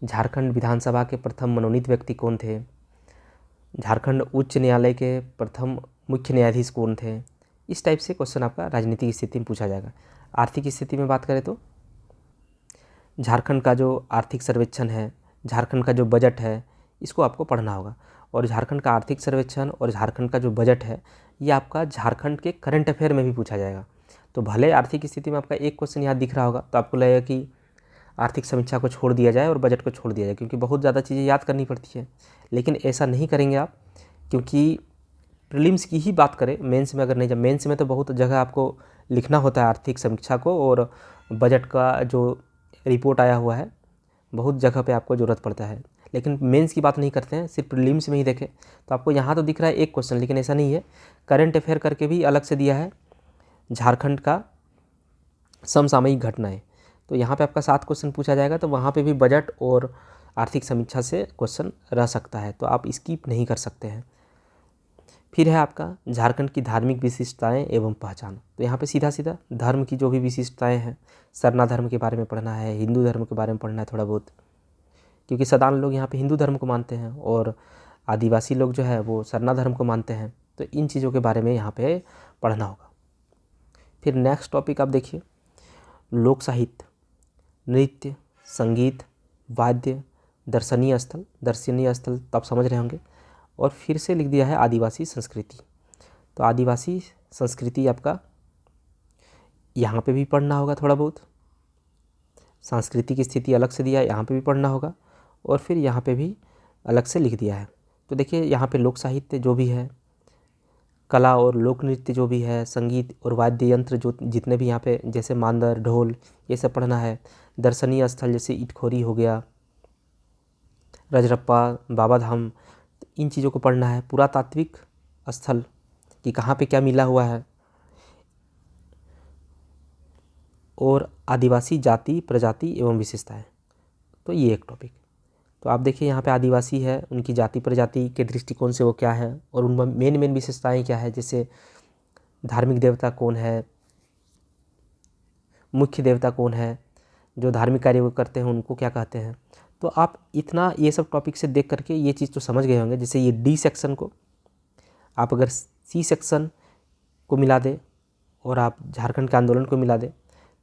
झारखंड विधानसभा के प्रथम मनोनीत व्यक्ति कौन थे, झारखंड उच्च न्यायालय के प्रथम मुख्य न्यायाधीश कौन थे। इस टाइप से क्वेश्चन आपका राजनीतिक स्थिति में पूछा जाएगा। आर्थिक स्थिति में बात करें तो झारखंड का जो आर्थिक सर्वेक्षण है, झारखंड का जो बजट है, इसको आपको पढ़ना होगा। और झारखंड का आर्थिक सर्वेक्षण और झारखंड का जो बजट है, ये आपका झारखंड के करंट अफेयर में भी पूछा जाएगा। तो भले आर्थिक स्थिति में आपका एक क्वेश्चन यहाँ दिख रहा होगा तो आपको लगेगा कि आर्थिक समीक्षा को छोड़ दिया जाए और बजट को छोड़ दिया जाए, क्योंकि बहुत ज़्यादा चीज़ें याद करनी पड़ती है। लेकिन ऐसा नहीं करेंगे आप, क्योंकि प्रीलिम्स की ही बात करें, मेंस में अगर नहीं, जब मेंस में तो बहुत जगह आपको लिखना होता है आर्थिक समीक्षा को, और बजट का जो रिपोर्ट आया हुआ है बहुत जगह पे आपको ज़रूरत पड़ता है। लेकिन मेंस की बात नहीं करते हैं, सिर्फ प्रीलिम्स में ही देखें तो आपको यहाँ तो दिख रहा है एक क्वेश्चन, लेकिन ऐसा नहीं है। करंट अफेयर करके भी अलग से दिया है झारखंड का समसामयिक घटनाएं, तो यहाँ पे आपका 7 क्वेश्चन पूछा जाएगा। तो वहाँ पे भी बजट और आर्थिक समीक्षा से क्वेश्चन रह सकता है, तो आप स्किप नहीं कर सकते हैं। फिर है आपका झारखंड की धार्मिक विशिष्टताएं एवं पहचान। तो यहाँ पे सीधा सीधा धर्म की जो भी विशिष्टताएं हैं, सरना धर्म के बारे में पढ़ना है, हिंदू धर्म के बारे में पढ़ना है थोड़ा बहुत, क्योंकि सदान लोग यहाँ पे हिंदू धर्म को मानते हैं और आदिवासी लोग जो है वो सरना धर्म को मानते हैं। तो इन चीज़ों के बारे में यहाँ पे पढ़ना होगा। फिर नेक्स्ट टॉपिक आप देखिए, लोक साहित्य, नृत्य, संगीत, वाद्य, दर्शनीय स्थल तो आप समझ रहे होंगे। और फिर से लिख दिया है आदिवासी संस्कृति। तो आदिवासी संस्कृति आपका यहाँ पे भी पढ़ना होगा थोड़ा बहुत, सांस्कृतिक स्थिति अलग से दिया है, यहाँ पे भी पढ़ना होगा, और फिर यहाँ पे भी अलग से लिख दिया है। तो देखिए यहाँ पे लोक साहित्य जो भी है, कला और लोक नृत्य जो भी है, संगीत और वाद्य यंत्र जो जितने भी यहाँ पे, जैसे मांदर, ढोल, ये सब पढ़ना है। दर्शनीय स्थल जैसे इटखोरी हो गया, रजरप्पा, बाबा धाम, इन चीज़ों को पढ़ना है। पुरातात्विक स्थल कि कहाँ पे क्या मिला हुआ है, और आदिवासी जाति, प्रजाति एवं विशेषताएं, तो ये एक टॉपिक। तो आप देखिए यहाँ पे आदिवासी है, उनकी जाति प्रजाति के दृष्टिकोण से वो क्या है और उनमें मेन विशेषताएं क्या है, जैसे धार्मिक देवता कौन है, मुख्य देवता कौन है, जो धार्मिक कार्य वो करते हैं उनको क्या कहते हैं। तो आप इतना ये सब टॉपिक से देख करके ये चीज़ तो समझ गए होंगे। जैसे ये डी सेक्शन को आप अगर सी सेक्शन को मिला दे और आप झारखंड के आंदोलन को मिला दे,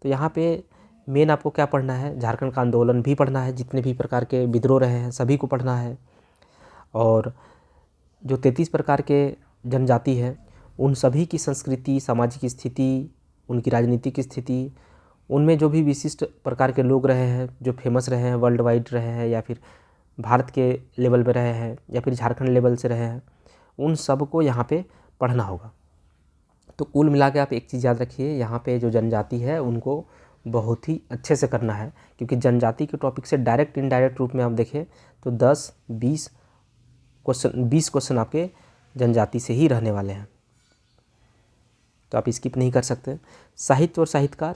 तो यहाँ पे मेन आपको क्या पढ़ना है, झारखंड का आंदोलन भी पढ़ना है, जितने भी प्रकार के विद्रोह रहे हैं सभी को पढ़ना है, और जो 33 प्रकार के जनजाति है उन सभी की संस्कृति, सामाजिक स्थिति, उनकी राजनीतिक स्थिति, उनमें जो भी विशिष्ट प्रकार के लोग रहे हैं, जो फेमस रहे हैं, वर्ल्ड वाइड रहे हैं, या फिर भारत के लेवल पे रहे हैं, या फिर झारखंड लेवल से रहे हैं, उन सब को यहाँ पे पढ़ना होगा। तो कुल मिला के आप एक चीज़ याद रखिए, यहाँ पे जो जनजाति है उनको बहुत ही अच्छे से करना है, क्योंकि जनजाति के टॉपिक से डायरेक्ट इनडायरेक्ट रूप में आप देखें तो 10-20 क्वेश्चन आपके जनजाति से ही रहने वाले हैं, तो आप स्किप नहीं कर सकते। साहित्य और साहित्यकार,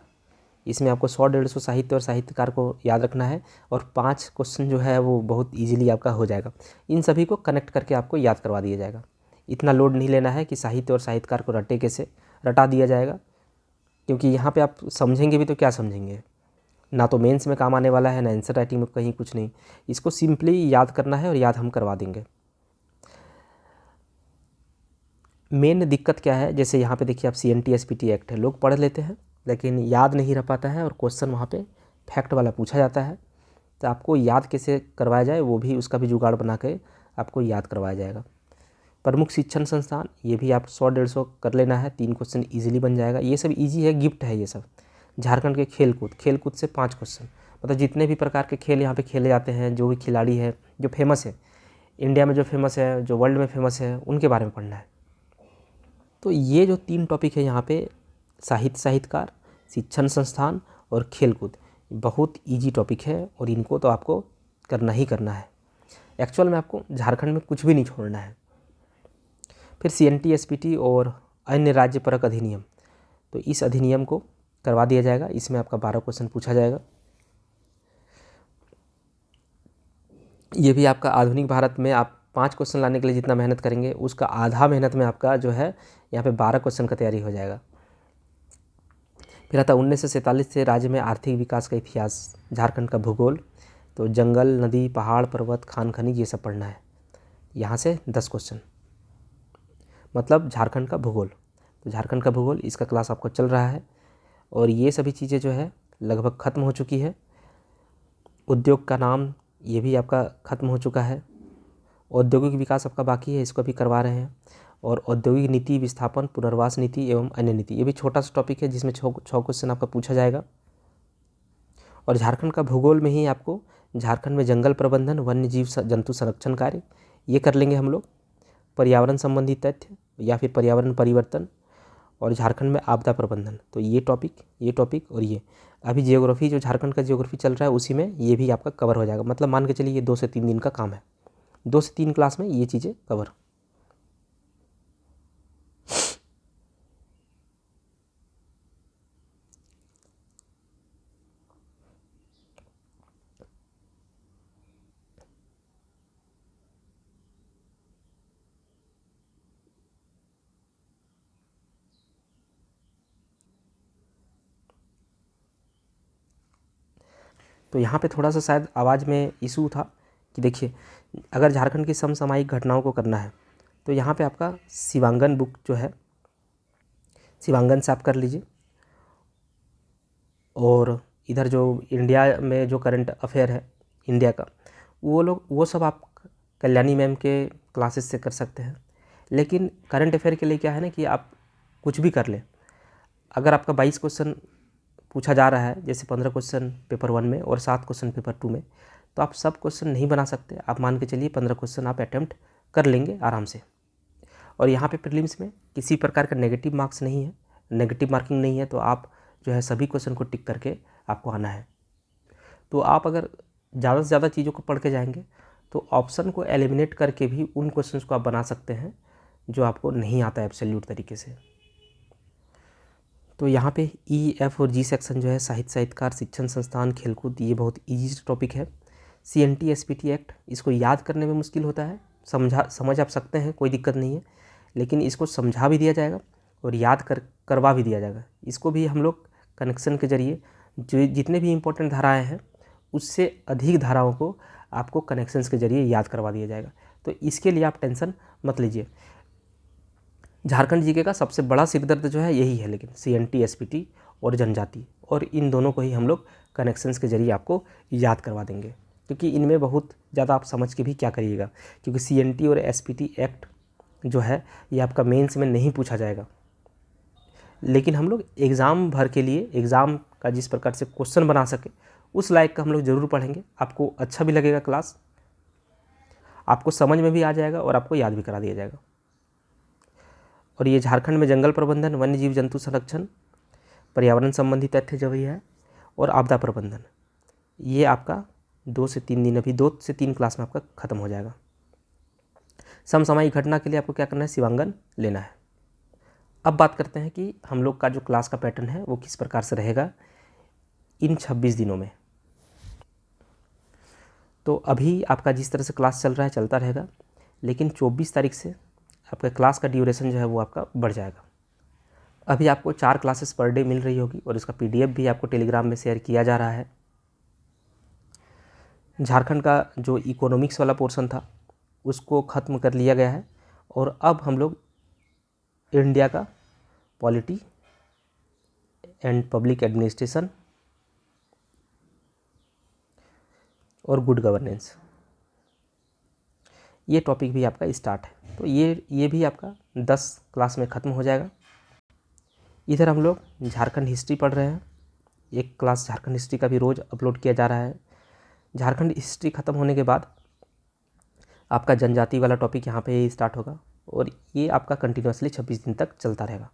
इसमें आपको 100-150 साहित्य और साहित्यकार को याद रखना है, और 5 क्वेश्चन जो है वो बहुत इजीली आपका हो जाएगा। इन सभी को कनेक्ट करके आपको याद करवा दिया जाएगा। इतना लोड नहीं लेना है कि साहित्य और साहित्यकार को रटे कैसे रटा दिया जाएगा, क्योंकि यहाँ पे आप समझेंगे भी तो क्या समझेंगे, ना तो मेंस में काम आने वाला है, ना आंसर राइटिंग में कहीं कुछ नहीं। इसको सिंपली याद करना है और याद हम करवा देंगे। मेन दिक्कत क्या है, जैसे यहाँ पे देखिए आप CNT SPT एक्ट है, लोग पढ़ लेते हैं लेकिन याद नहीं रह पाता है, और क्वेश्चन वहाँ पे फैक्ट वाला पूछा जाता है। तो आपको याद कैसे करवाया जाए, वो भी उसका भी जुगाड़ बना के आपको याद करवाया जाएगा। प्रमुख शिक्षण संस्थान, ये भी आप 100-150 कर लेना है, 3 क्वेश्चन ईजिली बन जाएगा। ये सब ईजी है, गिफ्ट है ये सब। झारखंड के खेलकूद से 5 क्वेश्चन, मतलब जितने भी प्रकार के खेल यहाँ पे खेले जाते हैं, जो भी खिलाड़ी है जो फेमस है इंडिया में, जो फेमस है, जो वर्ल्ड में फेमस है, उनके बारे में पढ़ना है। तो ये जो 3 टॉपिक है यहाँ पे, साहित्य साहित्यकार, शिक्षण संस्थान और खेलकूद, बहुत इजी टॉपिक है और इनको तो आपको करना ही करना है। एक्चुअल में आपको झारखंड में कुछ भी नहीं छोड़ना है। फिर CNT SPT और अन्य राज्य परक अधिनियम, तो इस अधिनियम को करवा दिया जाएगा। इसमें आपका 12 क्वेश्चन पूछा जाएगा। ये भी आपका आधुनिक भारत में आप 5 क्वेश्चन लाने के लिए जितना मेहनत करेंगे उसका आधा मेहनत में आपका जो है यहाँ पे 12 क्वेश्चन का तैयारी हो जाएगा। फिर आता 1947 से राज्य में आर्थिक विकास का इतिहास, झारखंड का भूगोल, तो जंगल, नदी, पहाड़, पर्वत, खान खनिज ये सब पढ़ना है। यहाँ से 10 क्वेश्चन, मतलब झारखंड का भूगोल। तो झारखंड का भूगोल इसका क्लास आपको चल रहा है और ये सभी चीज़ें जो है लगभग ख़त्म हो चुकी है। उद्योग का नाम ये भी आपका ख़त्म हो चुका है। औद्योगिक विकास आपका बाकी है, इसको भी करवा रहे हैं। और औद्योगिक नीति, विस्थापन, पुनर्वास नीति एवं अन्य नीति, ये भी छोटा सा टॉपिक है जिसमें 6 क्वेश्चन आपका पूछा जाएगा। और झारखंड का भूगोल में ही आपको झारखंड में जंगल प्रबंधन, वन्य जीव जंतु संरक्षण कार्य ये कर लेंगे हम लोग, पर्यावरण संबंधी तथ्य या फिर पर्यावरण परिवर्तन, और झारखंड में आपदा प्रबंधन। तो ये टॉपिक और ये अभी जियोग्राफी, जो झारखंड का जियोग्राफी चल रहा है उसी में ये भी आपका कवर हो जाएगा। मतलब मान के चलिए ये 2 से 3 दिन का काम है, 2 से 3 क्लास में ये चीज़ें कवर। तो यहाँ पे थोड़ा सा शायद आवाज़ में इशू था कि देखिए, अगर झारखंड की समसामयिक घटनाओं को करना है तो यहाँ पे आपका शिवांगन बुक जो है, शिवांगन से आप कर लीजिए। और इधर जो इंडिया में जो करंट अफेयर है इंडिया का, वो सब आप कल्याणी मैम के क्लासेस से कर सकते हैं। लेकिन करंट अफेयर के लिए क्या है ना कि आप कुछ भी कर लें। अगर आपका 22 क्वेश्चन पूछा जा रहा है, जैसे 15 क्वेश्चन पेपर 1 में और 7 क्वेश्चन पेपर 2 में, तो आप सब क्वेश्चन नहीं बना सकते। आप मान के चलिए 15 क्वेश्चन आप अटैम्प्ट कर लेंगे आराम से। और यहाँ पे प्रीलिम्स में किसी प्रकार का नेगेटिव मार्क्स नहीं है, नेगेटिव मार्किंग नहीं है। तो आप जो है सभी क्वेश्चन को टिक करके आपको आना है। तो आप अगर ज़्यादा से ज़्यादा चीज़ों को पढ़ के जाएंगे तो ऑप्शन को एलिमिनेट करके भी उन क्वेश्चंस को आप बना सकते हैं जो आपको नहीं आता है एब्सोल्यूट तरीके से। तो यहाँ पे ई, एफ और जी सेक्शन जो है साहित्य, साहित्यकार, शिक्षण संस्थान, खेलकूद, ये बहुत ईजी टॉपिक है। CNT SPT एक्ट, इसको याद करने में मुश्किल होता है, समझ आप सकते हैं, कोई दिक्कत नहीं है, लेकिन इसको समझा भी दिया जाएगा और याद करवा भी दिया जाएगा। इसको भी हम लोग कनेक्शन के जरिए जो जितने भी इम्पोर्टेंट धाराएँ हैं उससे अधिक धाराओं को आपको कनेक्शंस के जरिए याद करवा दिया जाएगा। तो इसके लिए आप टेंशन मत लीजिए। झारखंड जीके का सबसे बड़ा सिरदर्द जो है यही है, लेकिन CNT SPT और जनजाति, और इन दोनों को ही हम लोग कनेक्शंस के जरिए आपको याद करवा देंगे, क्योंकि इनमें बहुत ज़्यादा आप समझ के भी क्या करिएगा, क्योंकि CNT और SPT एक्ट जो है ये आपका मेंस में नहीं पूछा जाएगा। लेकिन हम लोग एग्ज़ाम भर के लिए, एग्ज़ाम का जिस प्रकार से क्वेश्चन बना सके उस लायक का हम लोग ज़रूर पढ़ेंगे। आपको अच्छा भी लगेगा क्लास, आपको समझ में भी आ जाएगा और आपको याद भी करा दिया जाएगा। और ये झारखंड में जंगल प्रबंधन, वन्य जीव जंतु संरक्षण, पर्यावरण संबंधी तथ्य जो भी है, और आपदा प्रबंधन, ये आपका 2 से 3 दिन, अभी 2 से 3 क्लास में आपका ख़त्म हो जाएगा। समसामयिक घटना के लिए आपको क्या करना है, शिवांगन लेना है। अब बात करते हैं कि हम लोग का जो क्लास का पैटर्न है वो किस प्रकार से रहेगा इन 26 दिनों में। तो अभी आपका जिस तरह से क्लास चल रहा है चलता रहेगा, लेकिन 24 तारीख से आपका क्लास का ड्यूरेशन जो है वो आपका बढ़ जाएगा। अभी आपको 4 क्लासेस पर डे मिल रही होगी और इसका PDF भी आपको टेलीग्राम में शेयर किया जा रहा है। झारखंड का जो इकोनॉमिक्स वाला पोर्शन था उसको ख़त्म कर लिया गया है और अब हम लोग इंडिया का पॉलिटी एंड पब्लिक एडमिनिस्ट्रेशन और गुड गवर्नेंस, ये टॉपिक भी आपका स्टार्ट है। तो ये भी आपका 10 क्लास में ख़त्म हो जाएगा। इधर हम लोग झारखंड हिस्ट्री पढ़ रहे हैं, एक क्लास झारखंड हिस्ट्री का भी रोज़ अपलोड किया जा रहा है। झारखंड हिस्ट्री ख़त्म होने के बाद आपका जनजाति वाला टॉपिक यहाँ पे स्टार्ट होगा और ये आपका कंटिन्यूसली 26 दिन तक चलता रहेगा।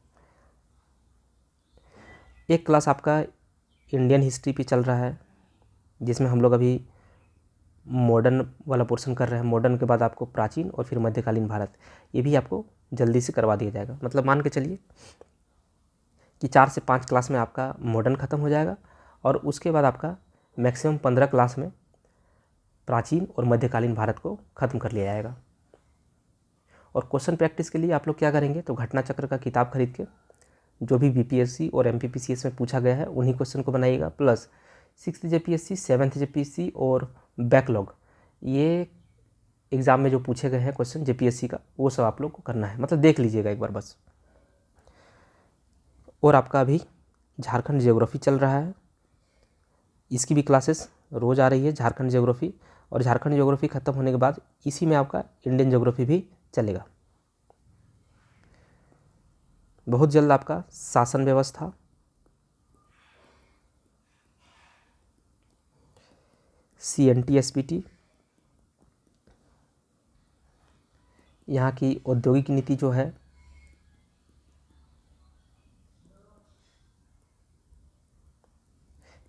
एक क्लास आपका इंडियन हिस्ट्री पे चल रहा है जिसमें हम लोग अभी मॉडर्न वाला पोर्शन कर रहे हैं। मॉडर्न के बाद आपको प्राचीन और फिर मध्यकालीन भारत, ये भी आपको जल्दी से करवा दिया जाएगा। मतलब मान के चलिए कि 4 से 5 क्लास में आपका मॉडर्न ख़त्म हो जाएगा और उसके बाद आपका मैक्सिमम 15 क्लास में प्राचीन और मध्यकालीन भारत को ख़त्म कर लिया जाएगा। और क्वेश्चन प्रैक्टिस के लिए आप लोग क्या करेंगे, तो घटना चक्र का किताब खरीद के जो भी बीपीएससी और एमपीपीसीएस में पूछा गया है उन्हीं क्वेश्चन को बनाइएगा, plus 6th JPSC, 7th JPSC और बैकलॉग, ये एग्ज़ाम में जो पूछे गए हैं क्वेश्चन जेपीएससी का, वो सब आप लोग को करना है, मतलब देख लीजिएगा एक बार बस। और आपका अभी झारखंड ज्योग्राफी चल रहा है, इसकी भी क्लासेस रोज़ आ रही है, झारखंड ज्योग्राफी। और झारखंड ज्योग्राफी ख़त्म होने के बाद इसी में आपका इंडियन ज्योग्राफी भी चलेगा। बहुत जल्द आपका शासन व्यवस्था, CNT SPT, यहाँ की औद्योगिक नीति जो है,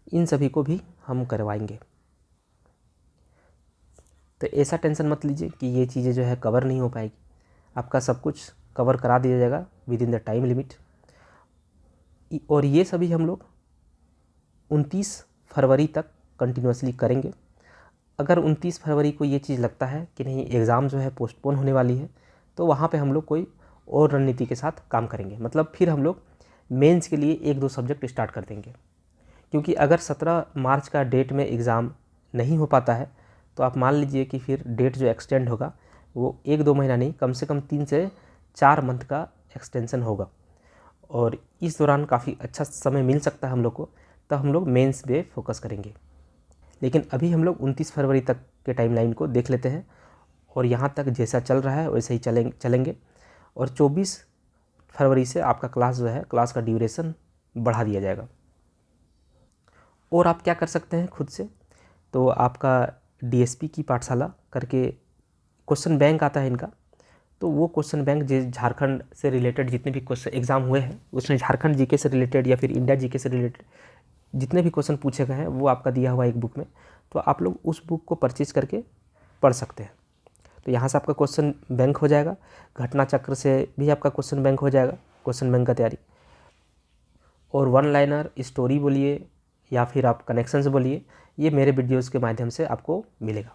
इन सभी को भी हम करवाएंगे। तो ऐसा टेंशन मत लीजिए कि ये चीज़ें जो है कवर नहीं हो पाएगी, आपका सब कुछ कवर करा दिया जाएगा with in the time limit. और ये सभी हम लोग 29 फरवरी तक कंटिन्यूसली करेंगे। अगर 29 फरवरी को ये चीज़ लगता है कि नहीं एग्ज़ाम जो है पोस्टपोन होने वाली है, तो वहाँ पे हम लोग कोई और रणनीति के साथ काम करेंगे, मतलब फिर हम लोग मेंस के लिए 1-2 सब्जेक्ट स्टार्ट कर देंगे। क्योंकि अगर 17 मार्च का डेट में एग्ज़ाम नहीं हो पाता है तो आप मान लीजिए कि फिर डेट जो एक्सटेंड होगा वो 1-2 महीना नहीं, कम से कम 3 से 4 मंथ का एक्सटेंशन होगा। और इस दौरान काफ़ी अच्छा समय मिल सकता है हम लोग को, तो हम लोग मेंस पे फोकस करेंगे। लेकिन अभी हम लोग 29 फरवरी तक के टाइमलाइन को देख लेते हैं और यहाँ तक जैसा चल रहा है वैसे ही चलेंगे। और 24 फरवरी से आपका क्लास जो है, क्लास का ड्यूरेशन बढ़ा दिया जाएगा। और आप क्या कर सकते हैं खुद से, तो आपका DSP की पाठशाला करके क्वेश्चन बैंक आता है इनका, तो वो क्वेश्चन बैंक झारखंड से रिलेटेड जितने भी क्वेश्चन एग्ज़ाम हुए हैं उसमें झारखंड जीके से रिलेटेड या फिर इंडिया जीके से रिलेटेड जितने भी क्वेश्चन पूछे गए हैं वो आपका दिया हुआ एक बुक में, तो आप लोग उस बुक को परचेज करके पढ़ सकते हैं। तो यहाँ से आपका क्वेश्चन बैंक हो जाएगा, घटना चक्र से भी आपका क्वेश्चन बैंक हो जाएगा, क्वेश्चन बैंक का तैयारी। और 1 लाइनर स्टोरी बोलिए या फिर आप कनेक्शंस बोलिए, ये मेरे वीडियोज़ के माध्यम से आपको मिलेगा।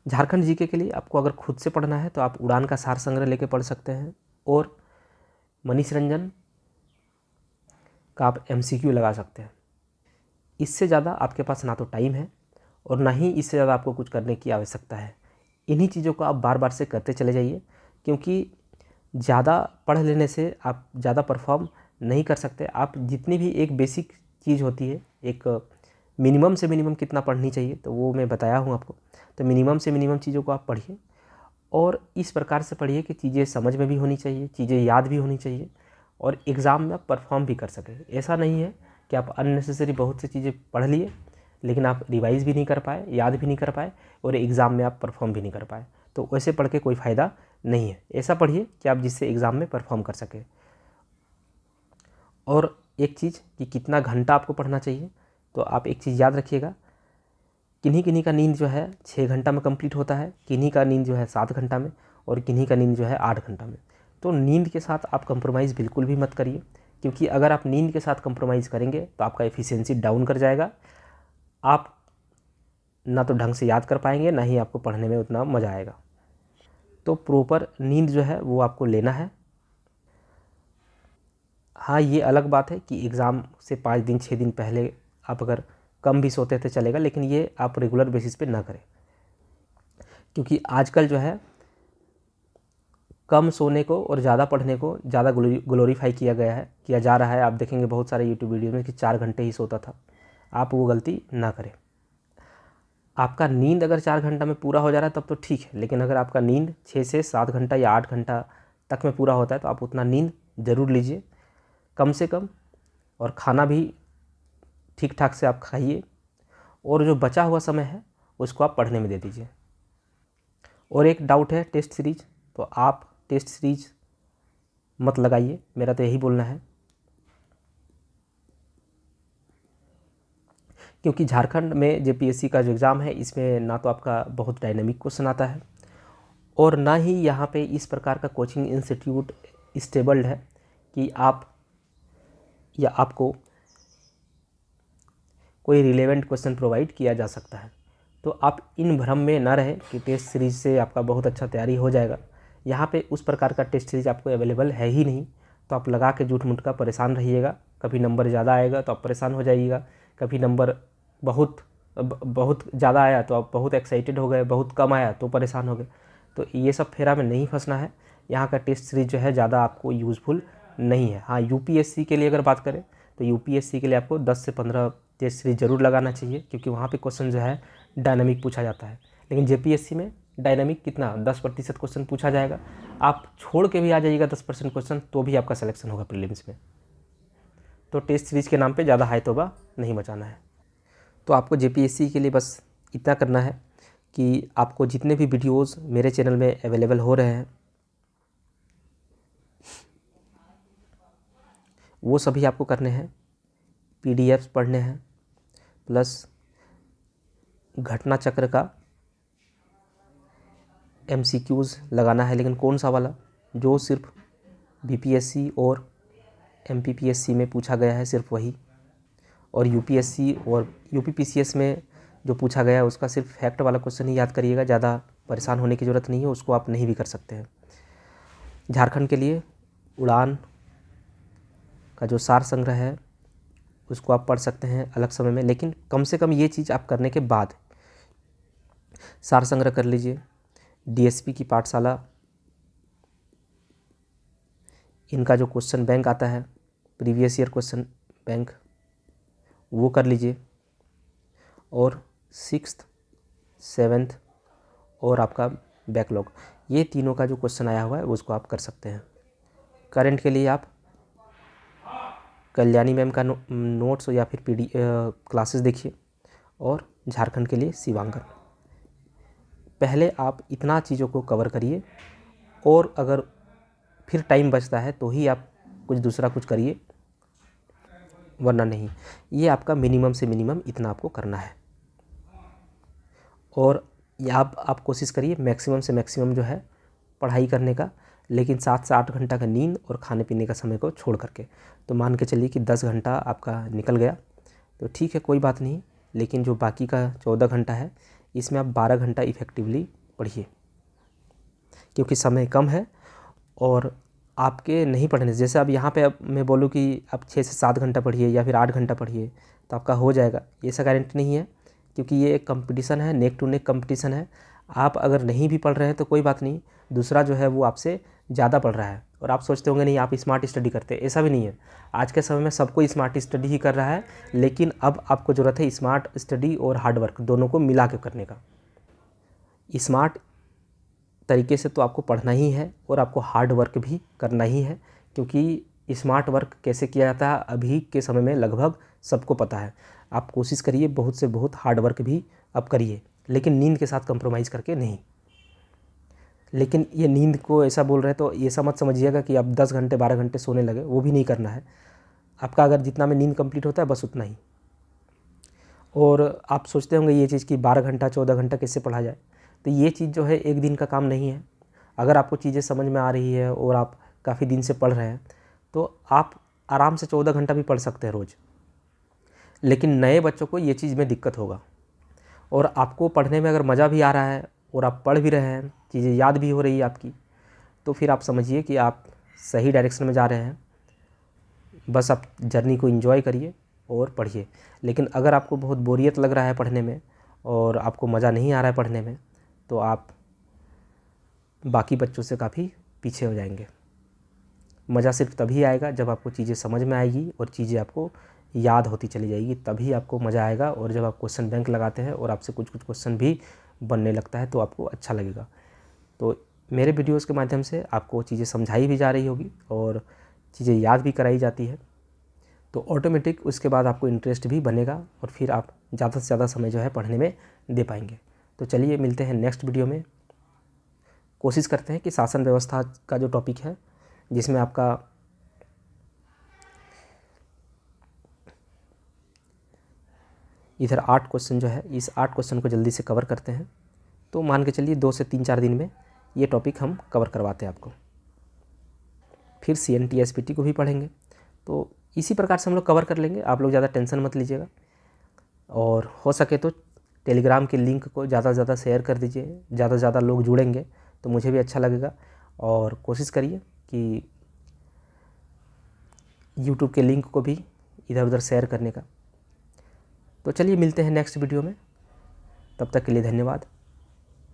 झारखंड जीके के लिए आपको अगर खुद से पढ़ना है तो आप उड़ान का सार संग्रह लेके पढ़ सकते हैं, और मनीष रंजन का आप MCQ लगा सकते हैं। इससे ज़्यादा आपके पास ना तो टाइम है और ना ही इससे ज़्यादा आपको कुछ करने की आवश्यकता है। इन्हीं चीज़ों को आप बार बार से करते चले जाइए, क्योंकि ज़्यादा पढ़ लेने से आप ज़्यादा परफॉर्म नहीं कर सकते। आप जितनी भी एक बेसिक चीज़ होती है, एक मिनिमम से मिनिमम कितना पढ़नी चाहिए, तो वो मैं बताया हूँ आपको। तो मिनिमम से मिनिमम चीज़ों को आप पढ़िए और इस प्रकार से पढ़िए कि चीज़ें समझ में भी होनी चाहिए, चीज़ें याद भी होनी चाहिए और एग्ज़ाम में आप परफॉर्म भी कर सकें। ऐसा नहीं है कि आप अननेसेसरी बहुत सी चीज़ें पढ़ लिए लेकिन आप रिवाइज़ भी नहीं कर पाए, याद भी नहीं कर पाए और एग्ज़ाम में आप परफॉर्म भी नहीं कर पाए, तो वैसे पढ़ के कोई फ़ायदा नहीं है। ऐसा पढ़िए कि आप जिससे एग्ज़ाम में परफॉर्म कर सकें। और एक चीज़ कि कितना घंटा आपको पढ़ना चाहिए, तो आप एक चीज़ याद रखिएगा, किन्हीं किन्हीं का नींद जो है 6 घंटा में कंप्लीट होता है, किन्हीं का नींद जो है 7 घंटा में और किन्हीं का नींद जो है 8 घंटा में। तो नींद के साथ आप कंप्रोमाइज़ बिल्कुल भी मत करिए, क्योंकि अगर आप नींद के साथ कंप्रोमाइज़ करेंगे तो आपका एफिशिएंसी डाउन कर जाएगा, आप ना तो ढंग से याद कर पाएंगे ना ही आपको पढ़ने में उतना मज़ा आएगा। तो प्रॉपर नींद जो है वो आपको लेना है। हाँ, ये अलग बात है कि एग्ज़ाम से 5 दिन 6 दिन पहले आप अगर कम भी सोते थे चलेगा, लेकिन ये आप रेगुलर बेसिस पे ना करें, क्योंकि आजकल जो है कम सोने को और ज़्यादा पढ़ने को ज़्यादा ग्लोरीफाई किया जा रहा है। आप देखेंगे बहुत सारे यूट्यूब वीडियो में कि 4 घंटे ही सोता था। आप वो गलती ना करें। आपका नींद अगर 4 घंटा में पूरा हो जा रहा है तब तो ठीक है, लेकिन अगर आपका नींद 6 से 7 घंटा या 8 घंटा तक में पूरा होता है तो आप उतना नींद ज़रूर लीजिए कम से कम, और खाना भी ठीक ठाक से आप खाइए, और जो बचा हुआ समय है उसको आप पढ़ने में दे दीजिए। और एक डाउट है टेस्ट सीरीज, तो आप टेस्ट सीरीज मत लगाइए, मेरा तो यही बोलना है, क्योंकि झारखंड में जेपीएससी का जो एग्ज़ाम है इसमें ना तो आपका बहुत डायनेमिक क्वेश्चन आता है और ना ही यहाँ पे इस प्रकार का कोचिंग इंस्टीट्यूट स्टेबल्ड है कि आपको कोई रिलेवेंट क्वेश्चन प्रोवाइड किया जा सकता है। तो आप इन भ्रम में ना रहें कि टेस्ट सीरीज से आपका बहुत अच्छा तैयारी हो जाएगा। यहाँ पे उस प्रकार का टेस्ट सीरीज आपको अवेलेबल है ही नहीं, तो आप लगा के झूठ मूठ का परेशान रहिएगा। कभी नंबर ज़्यादा आएगा तो आप परेशान हो जाइएगा, कभी नंबर बहुत ज़्यादा आया तो आप बहुत एक्साइटेड हो गए, बहुत कम आया तो परेशान हो गए। तो ये सब फेरा में नहीं फंसना है। यहाँ का टेस्ट सीरीज जो है ज़्यादा आपको यूज़फुल नहीं है। हाँ, यूपीएससी के लिए अगर बात करें तो यूपीएससी के लिए आपको 10 से 15 टेस्ट सीरीज ज़रूर लगाना चाहिए, क्योंकि वहाँ पे क्वेश्चन जो है डायनामिक पूछा जाता है। लेकिन जेपीएससी में डायनामिक कितना 10% क्वेश्चन पूछा जाएगा। आप छोड़ के भी आ जाइएगा 10% क्वेश्चन तो भी आपका सिलेक्शन होगा प्रीलिम्स में। तो टेस्ट सीरीज के नाम पे ज़्यादा हाई तौबा नहीं मचाना है। तो आपको जेपीएससी के लिए बस इतना करना है कि आपको जितने भी वीडियोस मेरे चैनल में अवेलेबल हो रहे हैं वो सभी आपको करने हैं, पीडीएफ्स पढ़ने हैं, प्लस घटना चक्र का एमसीक्यूज़ लगाना है। लेकिन कौन सा वाला, जो सिर्फ बीपीएससी और एमपीपीएससी में पूछा गया है, सिर्फ वही। और यूपीएससी और यूपीपीसीएस में जो पूछा गया है उसका सिर्फ फैक्ट वाला क्वेश्चन ही याद करिएगा, ज़्यादा परेशान होने की ज़रूरत नहीं है, उसको आप नहीं भी कर सकते हैं। झारखंड के लिए उड़ान का जो सार संग्रह है उसको आप पढ़ सकते हैं अलग समय में, लेकिन कम से कम ये चीज़ आप करने के बाद सार संग्रह कर लीजिए। डीएसपी की पाठशाला, इनका जो क्वेश्चन बैंक आता है, प्रीवियस ईयर क्वेश्चन बैंक, वो कर लीजिए। और 6th, 7th और आपका बैकलॉग, ये तीनों का जो क्वेश्चन आया हुआ है उसको आप कर सकते हैं। करंट के लिए आप कल्याणी मैम का नोट्स या फिर क्लासेस देखिए। और झारखंड के लिए शिवांगन। पहले आप इतना चीज़ों को कवर करिए, और अगर फिर टाइम बचता है तो ही आप कुछ दूसरा कुछ करिए, वरना नहीं। ये आपका मिनिमम से मिनिमम इतना आपको करना है। और आप कोशिश करिए मैक्सिमम से मैक्सिमम जो है पढ़ाई करने का, लेकिन 7 से 8 घंटा का नींद और खाने पीने का समय को छोड़ करके। तो मान के चलिए कि 10 घंटा आपका निकल गया तो ठीक है, कोई बात नहीं। लेकिन जो बाकी का 14 घंटा है इसमें आप 12 घंटा इफ़ेक्टिवली पढ़िए, क्योंकि समय कम है और आपके नहीं पढ़ने से, जैसे अब यहाँ पे अब मैं बोलूँ कि आप 6 से 7 घंटा पढ़िए या फिर 8 घंटा पढ़िए तो आपका हो जाएगा, ये ऐसा गारंटी नहीं है, क्योंकि ये एक कंपटीशन है, नेक टू नेक कंपटीशन है। आप अगर नहीं भी पढ़ रहे हैं तो कोई बात नहीं, दूसरा जो है वो आपसे ज़्यादा पढ़ रहा है और आप सोचते होंगे नहीं आप स्मार्ट स्टडी करते हैं, ऐसा भी नहीं है। आज के समय में सबको स्मार्ट स्टडी ही कर रहा है, लेकिन अब आपको ज़रूरत है स्मार्ट स्टडी और हार्ड वर्क दोनों को मिला के करने का। स्मार्ट तरीके से तो आपको पढ़ना ही है और आपको हार्ड वर्क भी करना ही है, क्योंकि स्मार्ट वर्क कैसे किया जाता है अभी के समय में लगभग सबको पता है। आप कोशिश करिए बहुत से बहुत हार्ड वर्क भी आप करिए, लेकिन नींद के साथ कंप्रोमाइज़ करके नहीं। लेकिन ये नींद को ऐसा बोल रहे हैं तो ये मत समझिएगा कि आप 10 घंटे 12 घंटे सोने लगे, वो भी नहीं करना है आपका। अगर जितना में नींद कंप्लीट होता है बस उतना ही। और आप सोचते होंगे ये चीज़ कि 12 घंटा 14 घंटा कैसे पढ़ा जाए, तो ये चीज़ जो है एक दिन का काम नहीं है। अगर आपको चीज़ें समझ में आ रही है और आप काफ़ी दिन से पढ़ रहे हैं तो आप आराम से 14 घंटा भी पढ़ सकते हैं रोज़। लेकिन नए बच्चों को ये चीज़ में दिक्कत होगा, और आपको पढ़ने में अगर मज़ा भी आ रहा है और आप पढ़ भी रहे हैं, चीज़ें याद भी हो रही है आपकी, तो फिर आप समझिए कि आप सही डायरेक्शन में जा रहे हैं। बस आप जर्नी को एंजॉय करिए और पढ़िए। लेकिन अगर आपको बहुत बोरियत लग रहा है पढ़ने में और आपको मज़ा नहीं आ रहा है पढ़ने में, तो आप बाकी बच्चों से काफ़ी पीछे हो जाएंगे। मज़ा सिर्फ तभी आएगा जब आपको चीज़ें समझ में आएगी और चीज़ें आपको याद होती चली जाएगी, तभी आपको मज़ा आएगा। और जब आप क्वेश्चन बैंक लगाते हैं और आपसे कुछ कुछ क्वेश्चन भी बनने लगता है तो आपको अच्छा लगेगा। तो मेरे वीडियोस के माध्यम से आपको चीज़ें समझाई भी जा रही होगी और चीज़ें याद भी कराई जाती है, तो ऑटोमेटिक उसके बाद आपको इंटरेस्ट भी बनेगा और फिर आप ज़्यादा से ज़्यादा समय जो है पढ़ने में दे पाएंगे। तो चलिए मिलते हैं नेक्स्ट वीडियो में। कोशिश करते हैं कि शासन व्यवस्था का जो टॉपिक है, जिसमें आपका इधर 8 क्वेश्चन जो है, इस 8 क्वेश्चन को जल्दी से कवर करते हैं। तो मान के चलिए 2 से 3-4 दिन में ये टॉपिक हम कवर करवाते हैं आपको। फिर CNT SPT को भी पढ़ेंगे। तो इसी प्रकार से हम लोग कवर कर लेंगे, आप लोग ज़्यादा टेंशन मत लीजिएगा। और हो सके तो टेलीग्राम के लिंक को ज़्यादा से ज़्यादा शेयर कर दीजिए, ज़्यादा से ज़्यादा लोग जुड़ेंगे तो मुझे भी अच्छा लगेगा। और कोशिश करिए कि यूट्यूब के लिंक को भी इधर उधर शेयर करने का। तो चलिए मिलते हैं नेक्स्ट वीडियो में, तब तक के लिए धन्यवाद।